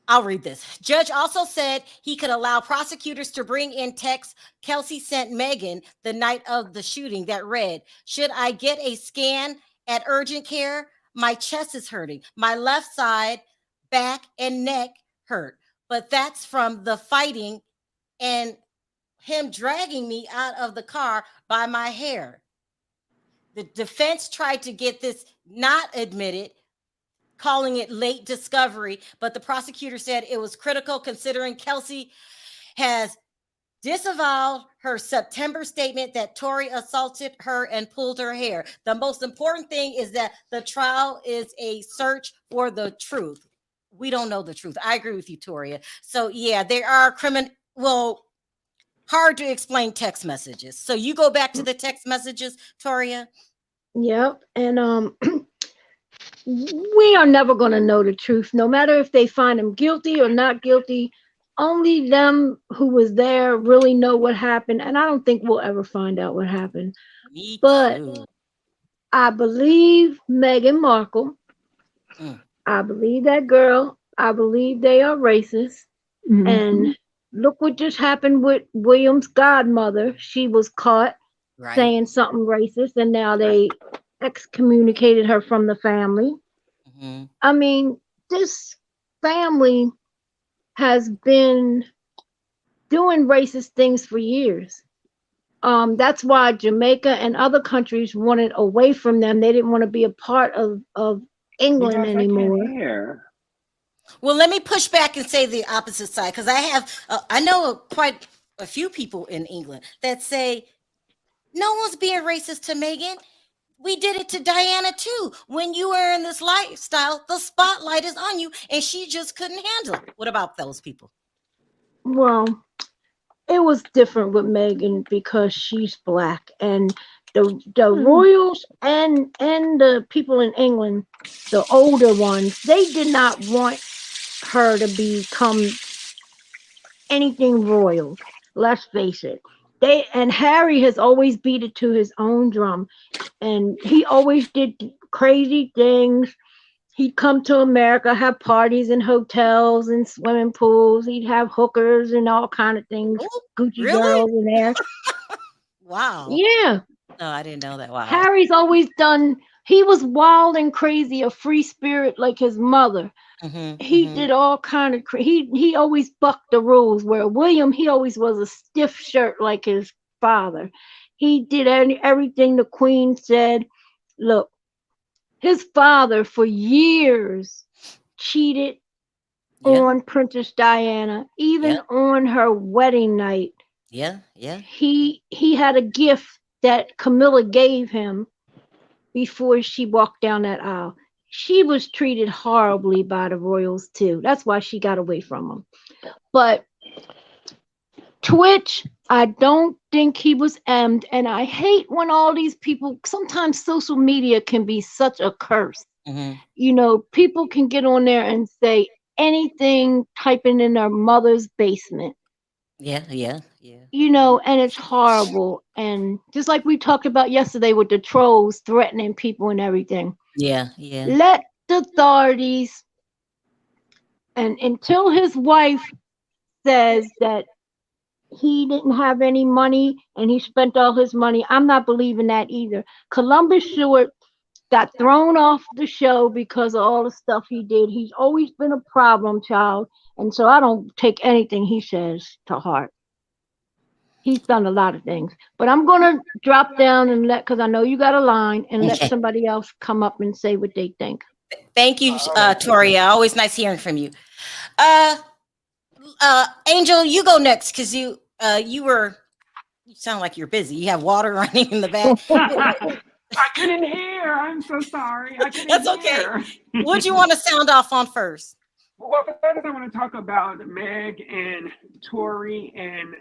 I'll read this. Judge also said he could allow prosecutors to bring in text Kelsey sent Meghan the night of the shooting that read, should I get a scan at urgent care? My chest is hurting. My left side, back, and neck hurt. But that's from the fighting and him dragging me out of the car by my hair. The defense tried to get this not admitted, calling it late discovery, but the prosecutor said it was critical considering Kelsey has disavowed her September statement that Tory assaulted her and pulled her hair. The most important thing is that the trial is a search for the truth. We don't know the truth. I agree with you, Toria. So yeah, there are hard to explain text messages. So you go back to the text messages, Toria. Yep. And we are never going to know the truth, no matter if they find him guilty or not guilty. Only them who was there really know what happened. And I don't think we'll ever find out what happened. But I believe Meghan Markle. I believe that girl. I believe they are racist. And look what just happened with William's godmother. She was caught saying something racist, and now they excommunicated her from the family. I mean, this family has been doing racist things for years. That's why Jamaica and other countries wanted away from them. They didn't want to be a part of England anymore. Well, let me push back and say the opposite side, because I know quite a few people in England that say no one's being racist to Meghan. We did it to Diana too. When you are in this lifestyle, the spotlight is on you, and she just couldn't handle it. What about those people? Well, it was different with Meghan because she's black, and the royals and the people in England, the older ones, they did not want her to become anything royal. Let's face it. And Harry has always beat it to his own drum, and he always did crazy things. He'd come to America, have parties in hotels and swimming pools. He'd have hookers and all kind of things. Ooh, Gucci really? girls in there. Wow. Yeah. No, I didn't know that. Wow. Harry's always done. He was wild and crazy, a free spirit like his mother. He did all kind of. He always bucked the rules. Where William, he always was a stiff shirt like his father. He did everything the Queen said. Look, his father for years cheated on Princess Diana, even on her wedding night. Yeah. He had a gift that Camilla gave him before she walked down that aisle. She was treated horribly by the royals too. That's why she got away from them. But Twitch, I don't think he was emmed, and I hate when all these people, sometimes social media can be such a curse. You know, people can get on there and say anything, typing in their mother's basement. Yeah. You know, and it's horrible. And just like we talked about yesterday with the trolls threatening people and everything. Yeah. Let the authorities, and until his wife says that he didn't have any money and he spent all his money, I'm not believing that either. Columbus Short got thrown off the show because of all the stuff he did. He's always been a problem child, and so I don't take anything he says to heart. He's done a lot of things, but I'm gonna drop down and because I know you got a line, and let somebody else come up and say what they think. Thank you, Toria. Always nice hearing from you. Angel, you go next, because you sound like you're busy. You have water running in the back. I couldn't hear. I'm so sorry. That's okay. What do you want to sound off on first? Well, first I want to talk about Meg and Tory and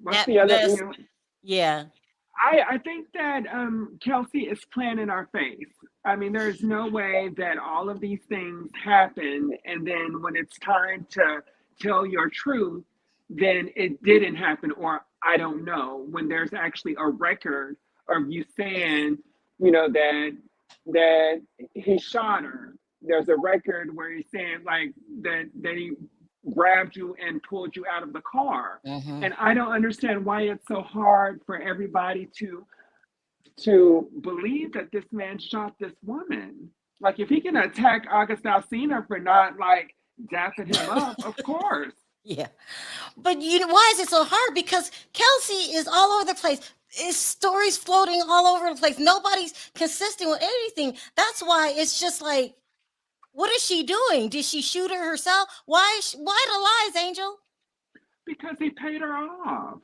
what's That the other mess. one? Yeah. I think that Kelsey is playing in our face. I mean, there's no way that all of these things happen, and then when it's time to tell your truth, then it didn't happen, or I don't know, when there's actually a record of you saying, you know, that he shot her. There's a record where he's saying like that he grabbed you and pulled you out of the car. And I don't understand why it's so hard for everybody to believe that this man shot this woman. Like, if he can attack August Alsina for not like dapping him up, of course. Yeah. But why is it so hard? Because Kelsey is all over the place. It's stories floating all over the place. Nobody's consistent with anything. That's why it's just like, what is she doing? Did she shoot her herself? Why the lies, Angel? Because he paid her off.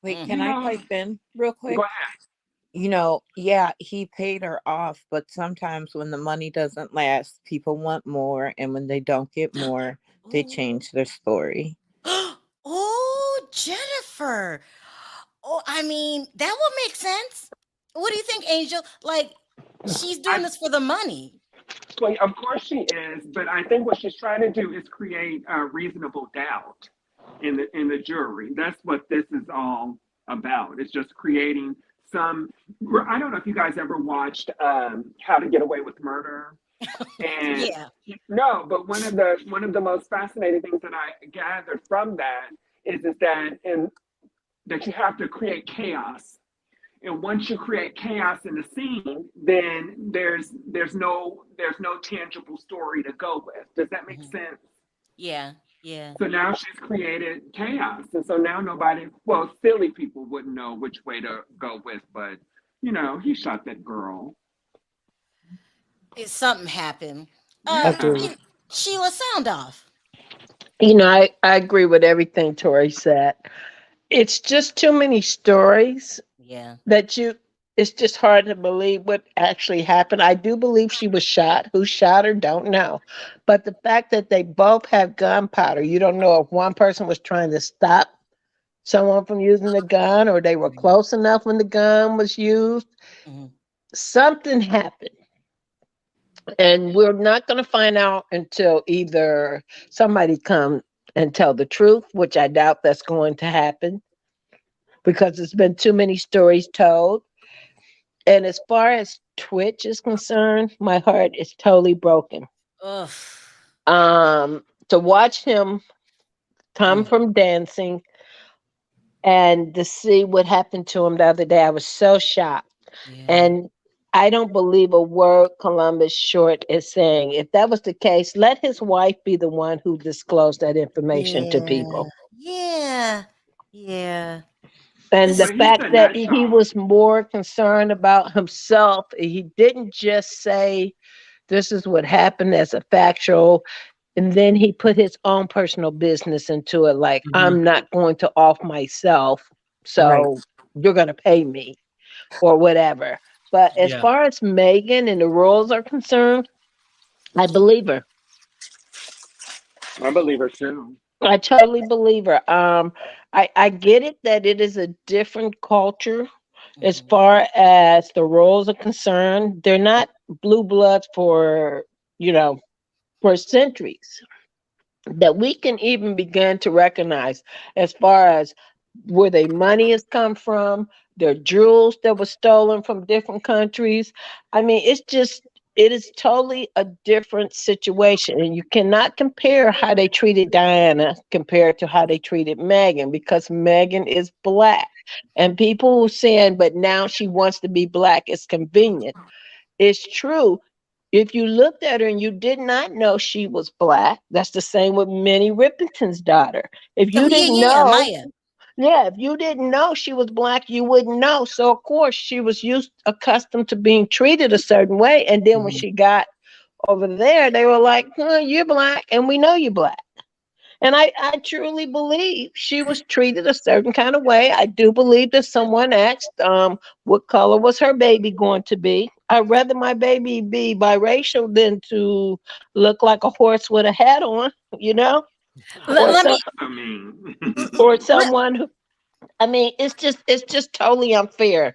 Wait, can I pipe in real quick? Go ahead. You know, yeah, he paid her off, but sometimes when the money doesn't last, people want more, and when they don't get more, they change their story. Oh, Jennifer. Oh, I mean, that would make sense. What do you think, Angel? Like, she's doing this for the money. Well, of course she is, but I think what she's trying to do is create a reasonable doubt in the jury. That's what this is all about. It's just creating some. I don't know if you guys ever watched How to Get Away with Murder. And no, but one of the most fascinating things that I gathered from that is that you have to create chaos. And once you create chaos in the scene, then there's no tangible story to go with. Does that make sense? Yeah. Yeah. So now she's created chaos. And so now silly people wouldn't know which way to go with, but he shot that girl. Something happened. Agreed. Sheila, sound off. I agree with everything Tori said. It's just too many stories Yeah. that it's just hard to believe what actually happened. I do believe she was shot. Who shot her, don't know. But the fact that they both have gunpowder, you don't know if one person was trying to stop someone from using the gun or they were close enough when the gun was used. Mhm. Something happened. And we're not going to find out until either somebody come and tell the truth, which I doubt that's going to happen because there's been too many stories told. And as far as Twitch is concerned, my heart is totally broken. Ugh. To watch him come from dancing and to see what happened to him the other day, I was so shocked. Yeah. And I don't believe a word Columbus Short is saying. If that was the case, let his wife be the one who disclosed that information to people. Yeah. And the But he's fact a that nut he job. was more concerned about himself, he didn't just say, this is what happened as a factual. And then he put his own personal business into it, like, I'm not going to off myself, Right. so you're going to pay me or whatever. But as Yeah. far as Meghan and the rules are concerned, I believe her. I believe her too. I totally believe her. I get it that it is a different culture as far as the roles are concerned. They're not blue bloods you know, for centuries that we can even begin to recognize as far as where their money has come from, their jewels that were stolen from different countries. I mean, it is totally a different situation. And you cannot compare how they treated Diana compared to how they treated Meghan because Meghan is black. And people who saying, but now she wants to be black, it's convenient. It's true. If you looked at her and you did not know she was black, that's the same with Minnie Riperton's daughter. If Oh, you didn't know, Maya. yeah, if you didn't know she was black, you wouldn't know. So of course she was accustomed to being treated a certain way. And then when she got over there, they were like, you're black and we know you're black. And I truly believe she was treated a certain kind of way. I do believe that someone asked what color was her baby going to be. I'd rather my baby be biracial than to look like a horse with a hat on, you know? Or Let me I mean, or someone who, I mean, it's just totally unfair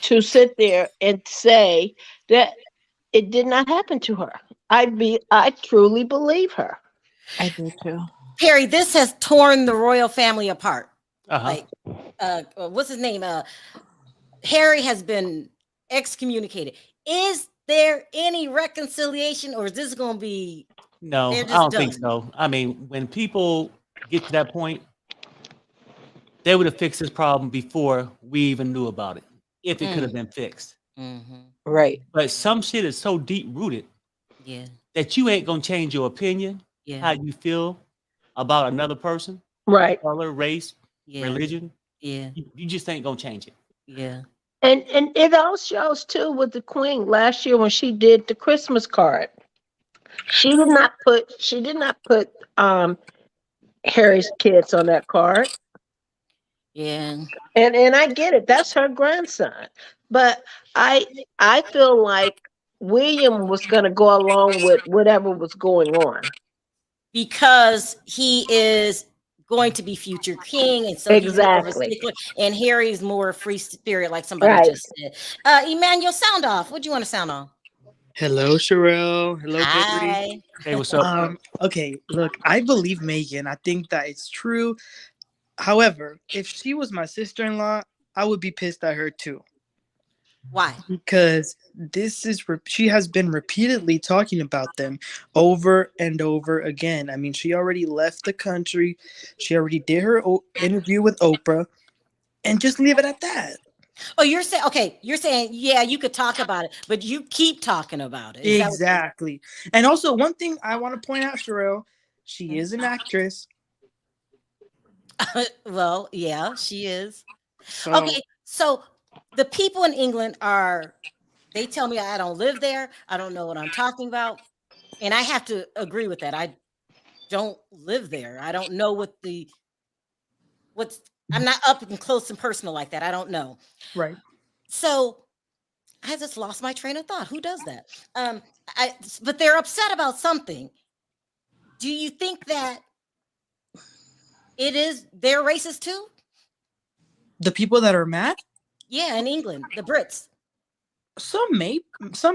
to sit there and say that it did not happen to her. I truly believe her. I do too. Perry, this has torn the royal family apart. Uh-huh. Like what's his name? Harry has been excommunicated. Is there any reconciliation or is this going to be No, they're I just don't think done? so. I mean, when people get to that point, they would have fixed this problem before we even knew about it, if it could have been fixed. Right. But some shit is so deep rooted Yeah. that you ain't gonna change your opinion, how Yeah. you feel about another person, Right. color, race, Yeah. religion. Yeah. You just ain't gonna change it. Yeah. And it all shows too with the Queen last year when she did the Christmas card. She did not put Harry's kids on that card. Yeah. And I get it. That's her grandson. But I I feel like William was gonna go along with whatever was going on. Because he is going to be future king, and so he's more of a Exactly. stickler, and Harry's more free spirit, like somebody Right. just said. Emmanuel, sound off. What do you want to sound off? Hello, Sharrell. Hello, Perry. Hi. Hey, what's up? Okay, look, I believe Meghan. I think that it's true. However, if she was my sister-in-law, I would be pissed at her too. Why? Because she has been repeatedly talking about them over and over again. I mean, she already left the country. She already did her interview with Oprah, and just leave it at that. Oh, you're saying okay. You're saying yeah, you could talk about it, but you keep talking about it. Is that what Exactly. And also, one thing I want to point out, Sharrell, she is an actress. Well, yeah, she is. So Okay, so the people in England they tell me I don't live there. I don't know what I'm talking about. And I have to agree with that. I don't live there. I don't know I'm not up and close and personal like that. I don't know. right. So I just lost my train of thought. Who does that? But they're upset about something. Do you think that they're racist too? The people that are mad, Yeah, in England, the Brits. some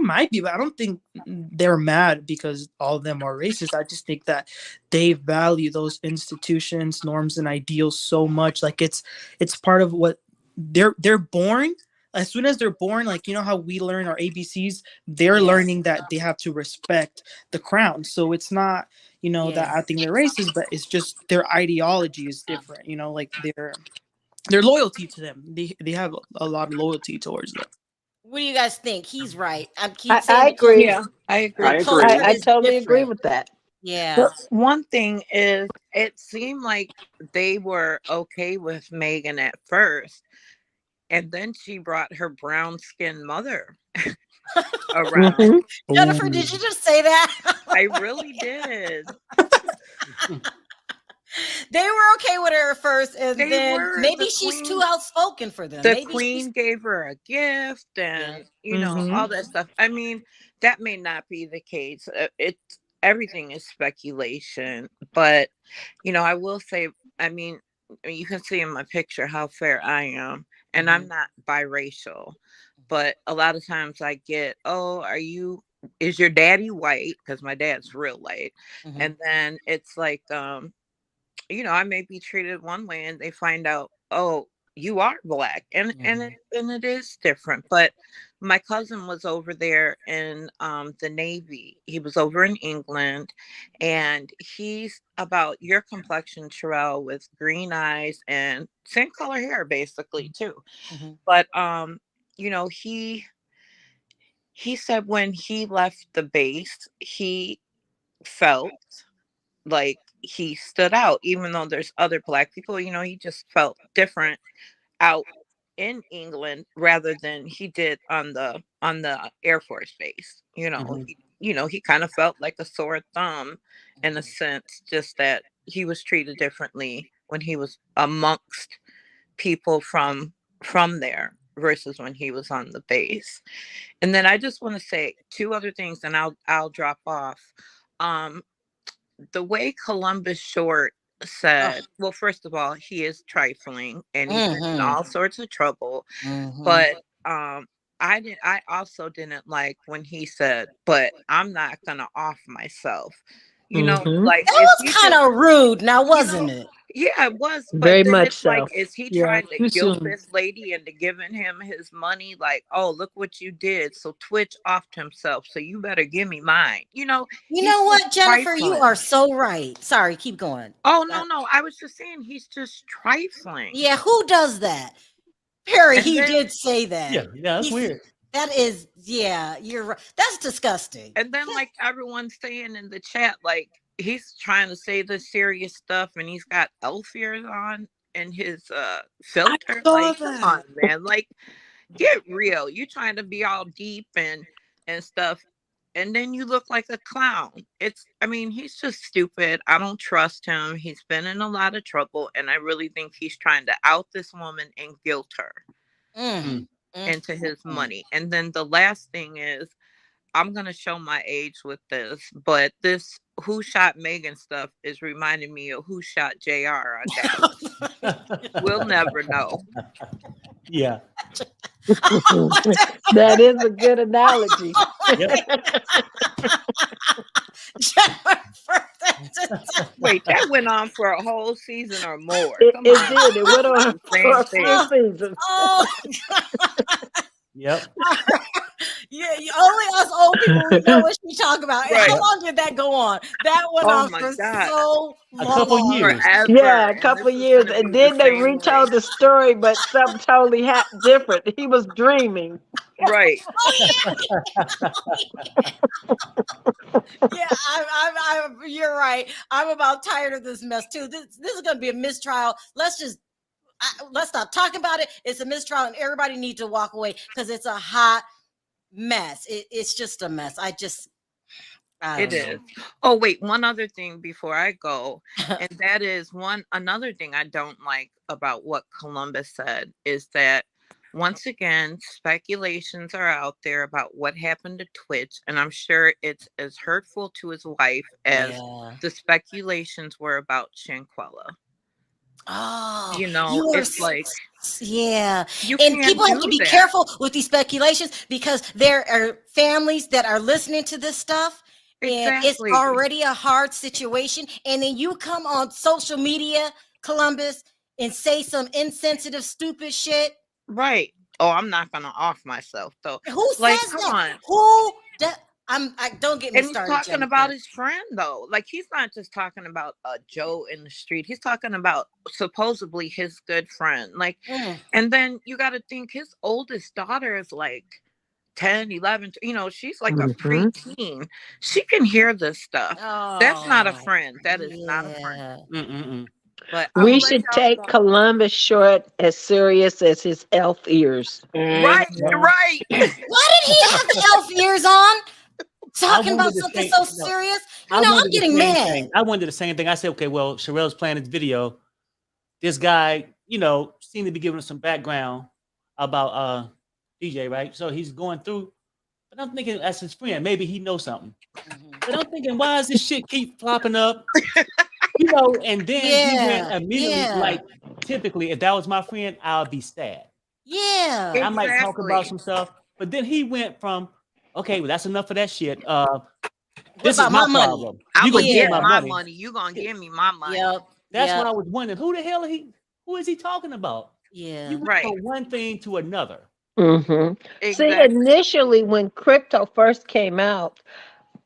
might be, but I don't think they're mad because all of them are racist. I just think that they value those institutions, norms, and ideals so much. Like it's part of what they're born. As soon as they're born, like you know how we learn our ABCs, they're Yes. learning that they have to respect the crown. So it's not, that I think they're racist, but it's just their ideology is different. Like their loyalty to them. They have a lot of loyalty towards them. What do you guys think? He's right. I keep I saying agree. the Yeah, I agree. I agree. culture I is totally agree different. with that. Yeah. But one thing is, it seemed like they were okay with Meghan at first, and then she brought her brown-skinned mother around. Mhm. Jennifer, did you just say that? I really did. They were okay with her at first, and They then were. maybe The she's queen- too outspoken for them. The Maybe queen gave her a gift, and Mhm. all that stuff. I mean, that may not be the case. Everything is speculation, but I will say, I mean, you can see in my picture how fair I am, and I'm not biracial, but a lot of times I get, oh, is your daddy white? Because my dad's real white, and then it's like, I may be treated one way, and they find out, oh, you are black, and it is different. But my cousin was over there in the Navy. He was over in England, and he's about your complexion, Sharrell, with green eyes and same color hair, basically too. But he said when he left the base, he felt like he stood out, even though there's other black people. He just felt different out in England rather than he did on the Air Force base. He kind of felt like a sore thumb in a sense, just that he was treated differently when he was amongst people from there versus when he was on the base. And then I just want to say two other things, and I'll drop off. The way Columbus Short said, well, first of all, he is trifling and he's been in all sorts of trouble. But I also didn't like when he said, but I'm not gonna off myself. Like that was kind of rude, now wasn't it? Yeah, it was. But Very then much it's like, so. is he Yeah, trying to too guilt soon. this lady into giving him his money? Like, oh, look what you did. So Twitch offed himself. So you better give me mine. You know what, Jennifer? You trifling. are so right. Sorry, keep going. Oh, no. I was just saying he's just trifling. Yeah, who does that? Perry, And he then- did say that. Yeah, that's weird. That is, yeah, you're right. That's disgusting. And then, like, everyone's saying in the chat, like, he's trying to say this serious stuff and he's got elf ears on in his filter. Like, come on, man. Like, get real. You're trying to be all deep and stuff, and then you look like a clown. He's just stupid. I don't trust him. He's been in a lot of trouble, and I really think he's trying to out this woman and guilt her into his money. And then the last thing is, I'm gonna show my age with this, but this who shot Meghan stuff is reminding me of who shot JR on that. We'll never know. Yeah. That is a good analogy. Wait, that went on for a whole season or more. It did. It went on for a few seasons. Oh, Yep. yeah, only us old people we know what she talking about. And Right. how long did that go on? That went Oh on my for God. so A long. couple years. Forever. Yeah, a And couple this is years, gonna and be then the they same retold way. the story, but something totally different. He was dreaming. Right. Yeah, you're right. I'm about tired of this mess too. This is going to be a mistrial. Let's stop talking about it. It's a mistrial, and everybody needs to walk away because it's a hot mess. It's just a mess. I It don't know. is. Oh, wait, one other thing before I go, and that is another thing I don't like about what Columbus said is that once again, speculations are out there about what happened to Twitch, and I'm sure it's as hurtful to his wife as the speculations were about Shanquella. Oh, You know, it's like, yeah. you And can't people have to do be that. careful with these speculations because there are families that are listening to this stuff. And it's Exactly. already a hard situation. And then you come on social media, Columbus, and say some insensitive, stupid shit. Right. Oh, I'm not gonna off myself though. Who Like, says come that? on. Who don't get me And he's started, talking Jennifer. about his friend though. Like, he's not just talking about Joe in the street. He's talking about supposedly his good friend. Like, and then you got to think his oldest daughter is like 10, 11, you know, she's like a preteen. She can hear this stuff. That's not a friend. That is not a friend. But I'm We gonna let should y'all take go. Columbus short as serious as his elf ears. Right, right. Why did he have the elf ears on? Talking about something so serious? You know, I'm getting mad. I wondered the same thing. I said, okay, well, Sharrell's playing this video. This guy, you know, seemed to be giving us some background about DJ, right? So he's going through, but I'm thinking as his friend, maybe he knows something. But I'm thinking, why does this shit keep flopping up? You know, and then he went immediately, like, typically, if that was my friend, I'll be sad. Yeah. I might talk about some stuff, but then he went from, okay, well, that's enough of that shit. This is my problem. I'm You gonna get my my money. money. You gonna give me my money. That's what I was wondering. Who the hell who is he talking about? Yeah. You went from one thing to another. Mm-hmm. See, initially when crypto first came out,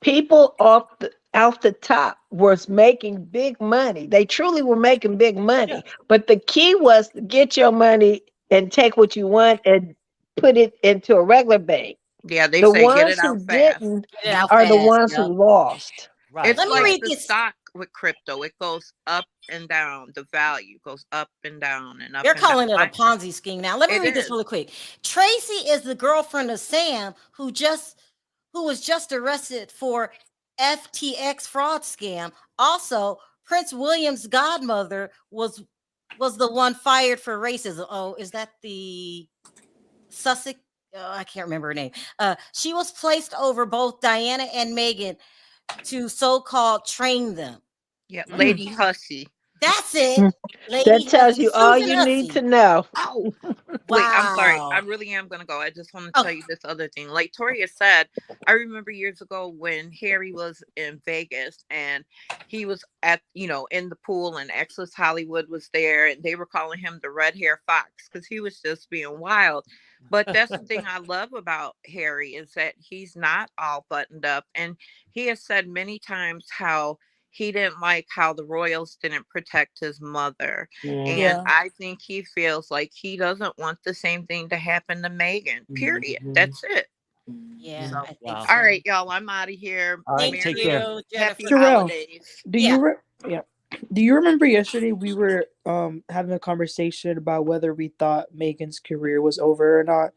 people off the top was making big money. They truly were making big money. But the key was to get your money and take what you want and put it into a regular bank. Yeah, they The say get ones it out who fast. didn't are the ones who lost. It's Let me like read the this. stock with crypto. It goes up and down. The value goes up and down and up. They're and down. calling it a Ponzi scheme now. Let me read this really quick. Tracy is the girlfriend of Sam, who was just arrested for FTX fraud scam. Also, Prince William's godmother was the one fired for racism. Oh, is that the Sussex? I can't remember her name. She was placed over both Diana and Meghan to so-called train them. Yeah, Lady Hussey. That's it. That tells you all you need to know. Oh, wait, I'm sorry. I really am going to go. I just want to tell you this other thing. Like Toria said, I remember years ago when Harry was in Vegas and he was at, you know, in the pool and Access Hollywood was there and they were calling him the red hair fox because he was just being wild. But that's the thing I love about Harry is that he's not all buttoned up. And he has said many times how he didn't like how the royals didn't protect his mother. And I think he feels like he doesn't want the same thing to happen to Meghan, period. That's it. Yeah. So, I think so. all right, y'all, I'm out of here. All right, take care. Happy Sharrell, holidays. do you remember yesterday we were having a conversation about whether we thought Meghan's career was over or not?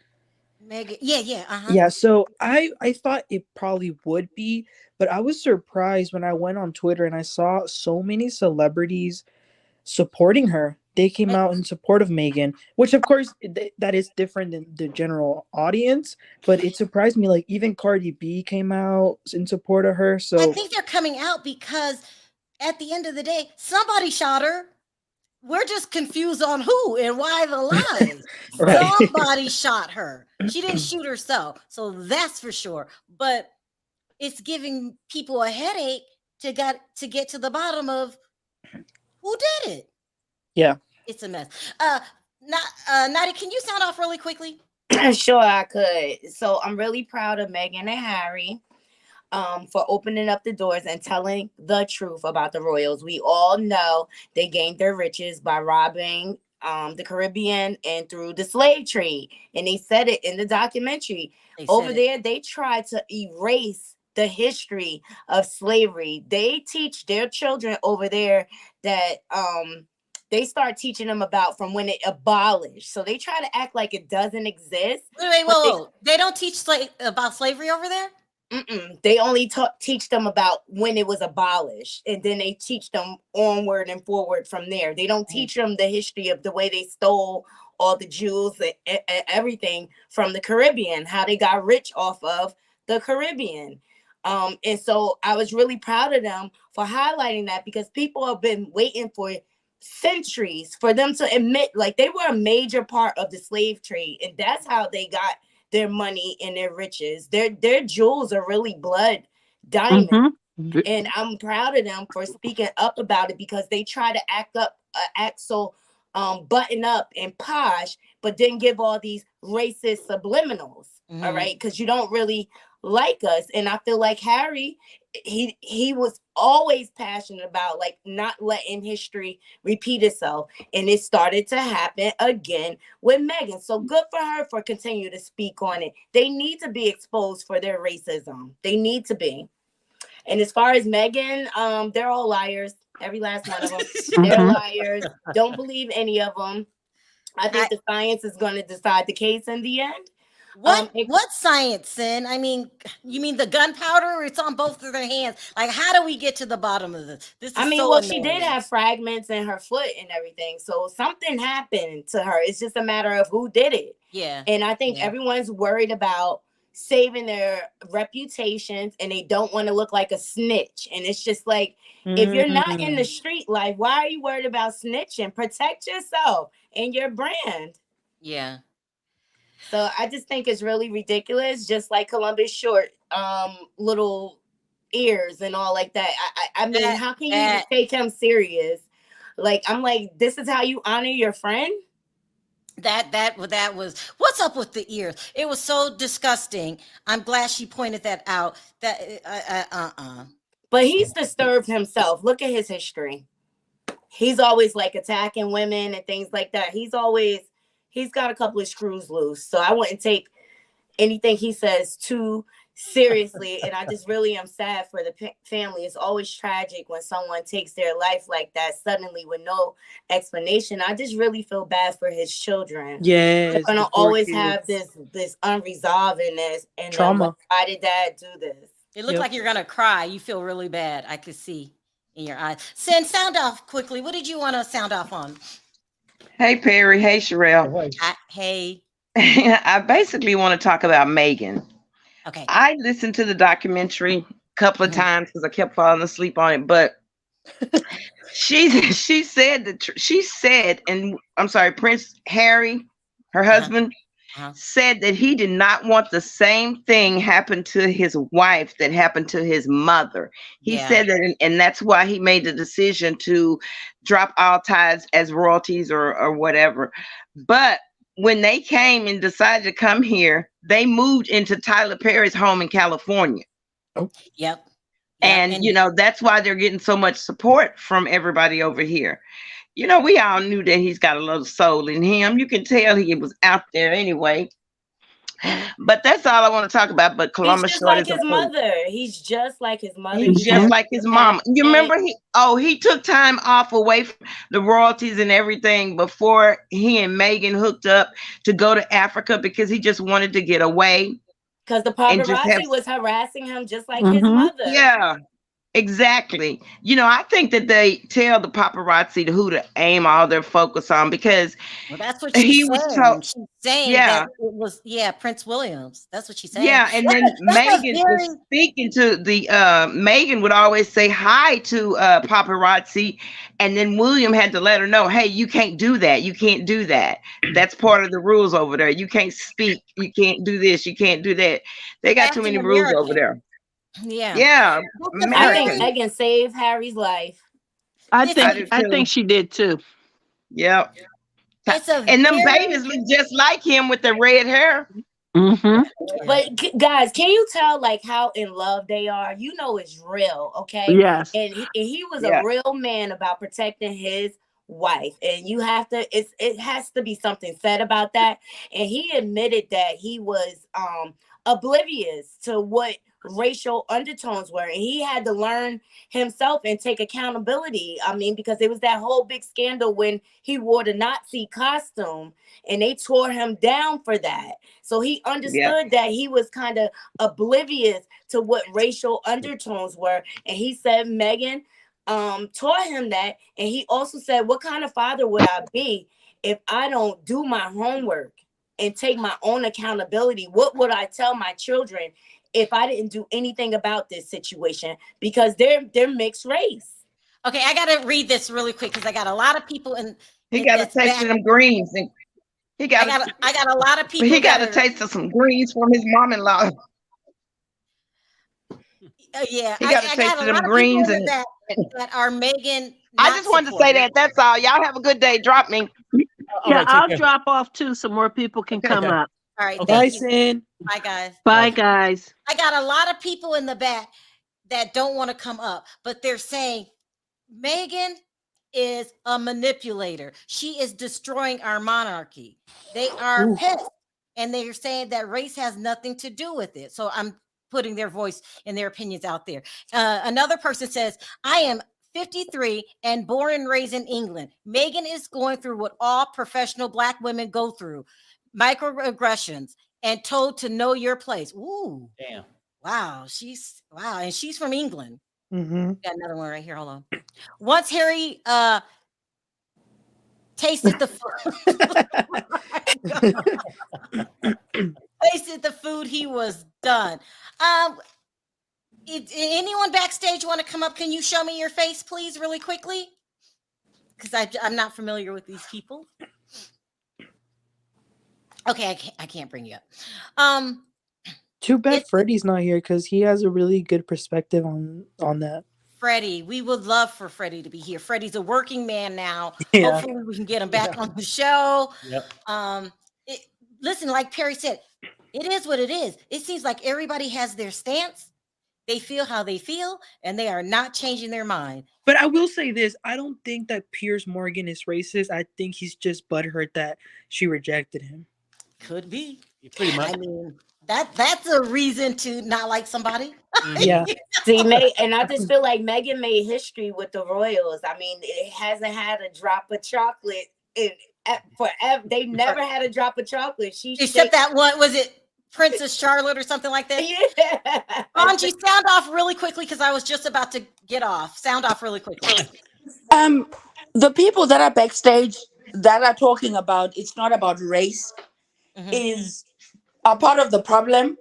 Meghan, Yeah, so I thought it probably would be, but I was surprised when I went on Twitter and I saw so many celebrities supporting her. They came out in support of Meghan, which of course that is different than the general audience, but it surprised me. Like even Cardi B came out in support of her. So I think they're coming out because at the end of the day, somebody shot her. We're just confused on who and why the lies. Right. Somebody shot her. She didn't shoot herself. So that's for sure. But it's giving people a headache to get to the bottom of who did it. Yeah. It's a mess. Nadia, can you sound off really quickly? Sure, I could. So I'm really proud of Meghan and Harry for opening up the doors and telling the truth about the royals. We all know they gained their riches by robbing the Caribbean and through the slave trade. And they said it in the documentary. Over there, they try to erase the history of slavery. They teach their children over there that they start teaching them about from when it abolished. So they try to act like it doesn't exist. Wait, whoa. They don't teach about slavery over there? They only teach them about when it was abolished, and then they teach them onward and forward from there. They don't teach them the history of the way they stole all the jewels and everything from the Caribbean, how they got rich off of the Caribbean. And so I was really proud of them for highlighting that, because people have been waiting for centuries for them to admit, like, they were a major part of the slave trade, and that's how they got their money and their riches. Their jewels are really blood diamonds. And I'm proud of them for speaking up about it, because they try to act so button up and posh, but then give all these racist subliminals. All right, because you don't really like us. And I feel like Harry, he was always passionate about, like, not letting history repeat itself, and it started to happen again with Meghan. So good for her for continuing to speak on it. They need to be exposed for their racism. They need to be. And as far as Meghan, they're all liars, every last one of them. They're liars. Don't believe any of them. I think the science is going to decide the case in the end. What science, Sin? I mean, you mean the gunpowder? It's on both of their hands. Like, how do we get to the bottom of this? This is she did have fragments in her foot and everything. So something happened to her. It's just a matter of who did it. Yeah. And I think everyone's worried about saving their reputations, and they don't want to look like a snitch. And it's just like, if you're not in the street life, why are you worried about snitching? Protect yourself and your brand. Yeah. So I just think it's really ridiculous, just like Columbus Short, little ears and all like that. I mean, how can you take him serious? Like, I'm like, this is how you honor your friend? That was, what's up with the ears? It was so disgusting. I'm glad she pointed that out. But he's disturbed himself. Look at his history. He's always like attacking women and things like that. He's got a couple of screws loose. So I wouldn't take anything he says too seriously. And I just really am sad for the family. It's always tragic when someone takes their life like that suddenly with no explanation. I just really feel bad for his children. Yes, they're gonna always have this unresolvedness and trauma. Why did Dad do this? It looked like you're gonna cry. You feel really bad. I could see in your eyes. Sin, sound off quickly. What did you want to sound off on? Hey, Perry. Hey, Sharrell. Hey. I basically want to talk about Meghan. Okay. I listened to the documentary a couple of times because I kept falling asleep on it, but she said, and I'm sorry, Prince Harry, her husband, said that he did not want the same thing happen to his wife that happened to his mother. He said that, and that's why he made the decision to drop all ties as royalties or whatever. But when they came and decided to come here, they moved into Tyler Perry's home in California. Oh, yep. And you know, that's why they're getting so much support from everybody over here. You know, we all knew that he's got a little soul in him. You can tell he was out there anyway. But that's all I want to talk about. But Columbus He's just Short like is his mother. He's just like his mother. He's just like his mom. You remember he took time off away from the royalties and everything before he and Meghan hooked up to go to Africa because he just wanted to get away. Because the paparazzi was harassing him just like his mother. Yeah. Exactly. You know, I think that they tell the paparazzi who to aim all their focus on because that's what she's saying that it was Prince Williams. That's what she's saying. Yeah, and then Meghan was speaking to the Meghan would always say hi to paparazzi, and then William had to let her know, hey, you can't do that. You can't do that. That's part of the rules over there. You can't speak. You can't do this. You can't do that. They got too many rules over there. Yeah. I think Meghan saved Harry's life. I think she did too. Yeah. And them babies look just like him with the red hair. But guys, can you tell like how in love they are? You know it's real, okay? Yes. And he was a real man about protecting his wife, and you have to, it has to be something said about that. And he admitted that he was oblivious to what racial undertones were, and he had to learn himself and take accountability. I mean, because it was that whole big scandal when he wore the Nazi costume and they tore him down for that. So he understood that he was kind of oblivious to what racial undertones were, and he said Meghan taught him that. And he also said, what kind of father would I be if I don't do my homework and take my own accountability? What would I tell my children if I didn't do anything about this situation? Because they're mixed race. Okay, I gotta read this really quick because I got a lot of people in. He got a taste of them greens, and I got a lot of people. He got a taste of some greens from his mom-in-law. Yeah, he got a taste of them greens, and that are Meghan. I just wanted to say that. That's all. Y'all have a good day. Drop me. Yeah, I'll drop off too, so more people can come up. All right, Bye, Sin. Bye, guys. Bye, guys. I got a lot of people in the back that don't want to come up, but they're saying Meghan is a manipulator. She is destroying our monarchy. They are pissed, and they're saying that race has nothing to do with it. So I'm putting their voice and their opinions out there. Another person says, I am 53 and born and raised in England. Meghan is going through what all professional Black women go through, microaggressions, and told to know your place. Ooh. Damn. Wow. And she's from England. Mm-hmm. Got another one right here. Hold on. Once Harry tasted the food, he was done. If anyone backstage want to come up, can you show me your face, please, really quickly? Because I'm not familiar with these people. Okay, I can't bring you up. Too bad Freddie's not here because he has a really good perspective on that. Freddie, we would love for Freddie to be here. Freddie's a working man now. Yeah. Hopefully we can get him back on the show. Yep. Listen, like Perry said, it is what it is. It seems like everybody has their stance. They feel how they feel, and they are not changing their mind. But I will say this. I don't think that Piers Morgan is racist. I think he's just butthurt that she rejected him. Could be. Pretty much. I mean, that's a reason to not like somebody. Yeah. See, and I just feel like Meghan made history with the royals. I mean, it hasn't had a drop of chocolate forever. They've never had a drop of chocolate. Except that one, was it Princess Charlotte or something like that? Yeah. Angie, sound off really quickly because I was just about to get off. Sound off really quickly. The people that are backstage that are talking about it's not about race is a part of the problem,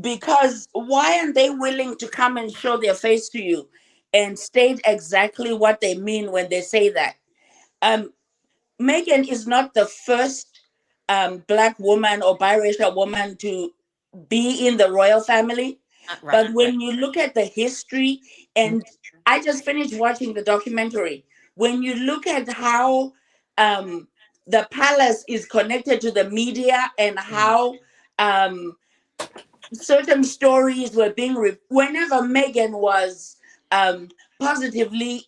because why aren't they willing to come and show their face to you and state exactly what they mean when they say that? Meghan is not the first Black woman or biracial woman to be in the royal family. But when you look at the history, and I just finished watching the documentary, when you look at how the palace is connected to the media and how certain stories were being whenever Meghan was positively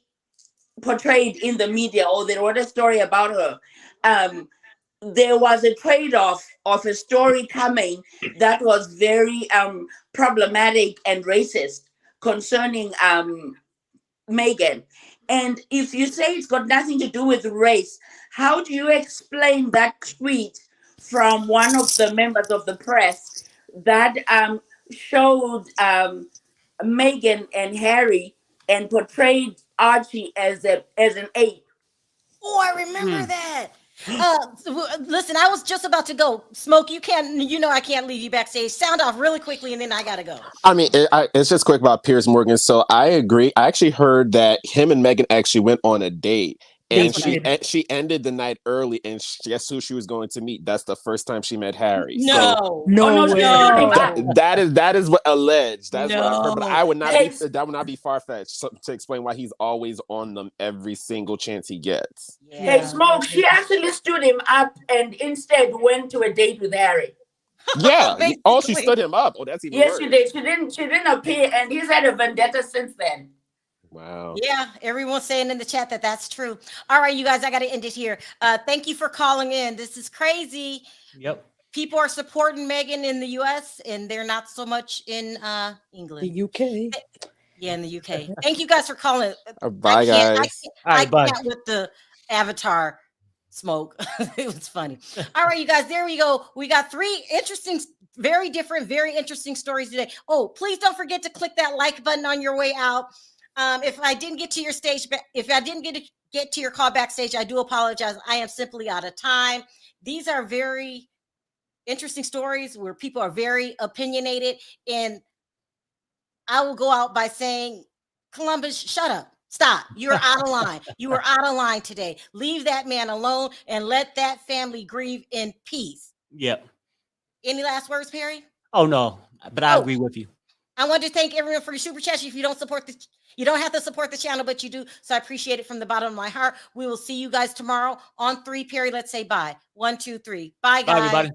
portrayed in the media, or there was a story about her, there was a trade-off of a story coming that was very problematic and racist concerning Meghan. And if you say it's got nothing to do with race, how do you explain that tweet from one of the members of the press that showed Meghan and Harry and portrayed Archie as an ape? Oh, I remember that. Listen, I was just about to go. Smoke, I can't leave you backstage. Sound off really quickly, and then I gotta go. I mean, it's just quick about Piers Morgan. So I agree. I actually heard that him and Meghan actually went on a date. And she ended the night early, and guess who she was going to meet? That's the first time she met Harry. No, no way. That is what alleged. That's what I heard. But I would not that would not be far fetched to explain why he's always on them every single chance he gets. Yeah. Hey, Smoke, she actually stood him up and instead went to a date with Harry. Yeah. She stood him up. Oh, that's even worse. Yes, she did. She didn't appear, and he's had a vendetta since then. Wow. Yeah, everyone's saying in the chat that that's true. All right, you guys, I got to end it here. Thank you for calling in. This is crazy. Yep. People are supporting Meghan in the U.S. and they're not so much in England. The UK. Yeah, in the UK. Thank you guys for calling. Bye, guys. I can't with the Avatar smoke. It was funny. All right, you guys, there we go. We got 3 interesting, very different, very interesting stories today. Oh, please don't forget to click that like button on your way out. If I didn't get to your stage, if I didn't get to your call backstage, I do apologize. I am simply out of time. These are very interesting stories where people are very opinionated, and I will go out by saying, Columbus, shut up. Stop. You're out of line. You were out of line today. Leave that man alone and let that family grieve in peace. Yep. Any last words, Perry? Oh no, but I agree with you. I want to thank everyone for your super chats. If you don't support you don't have to support the channel, but you do. So I appreciate it from the bottom of my heart. We will see you guys tomorrow on 3. Perry, let's say bye. 1, 2, 3. Bye, guys. Bye, everybody.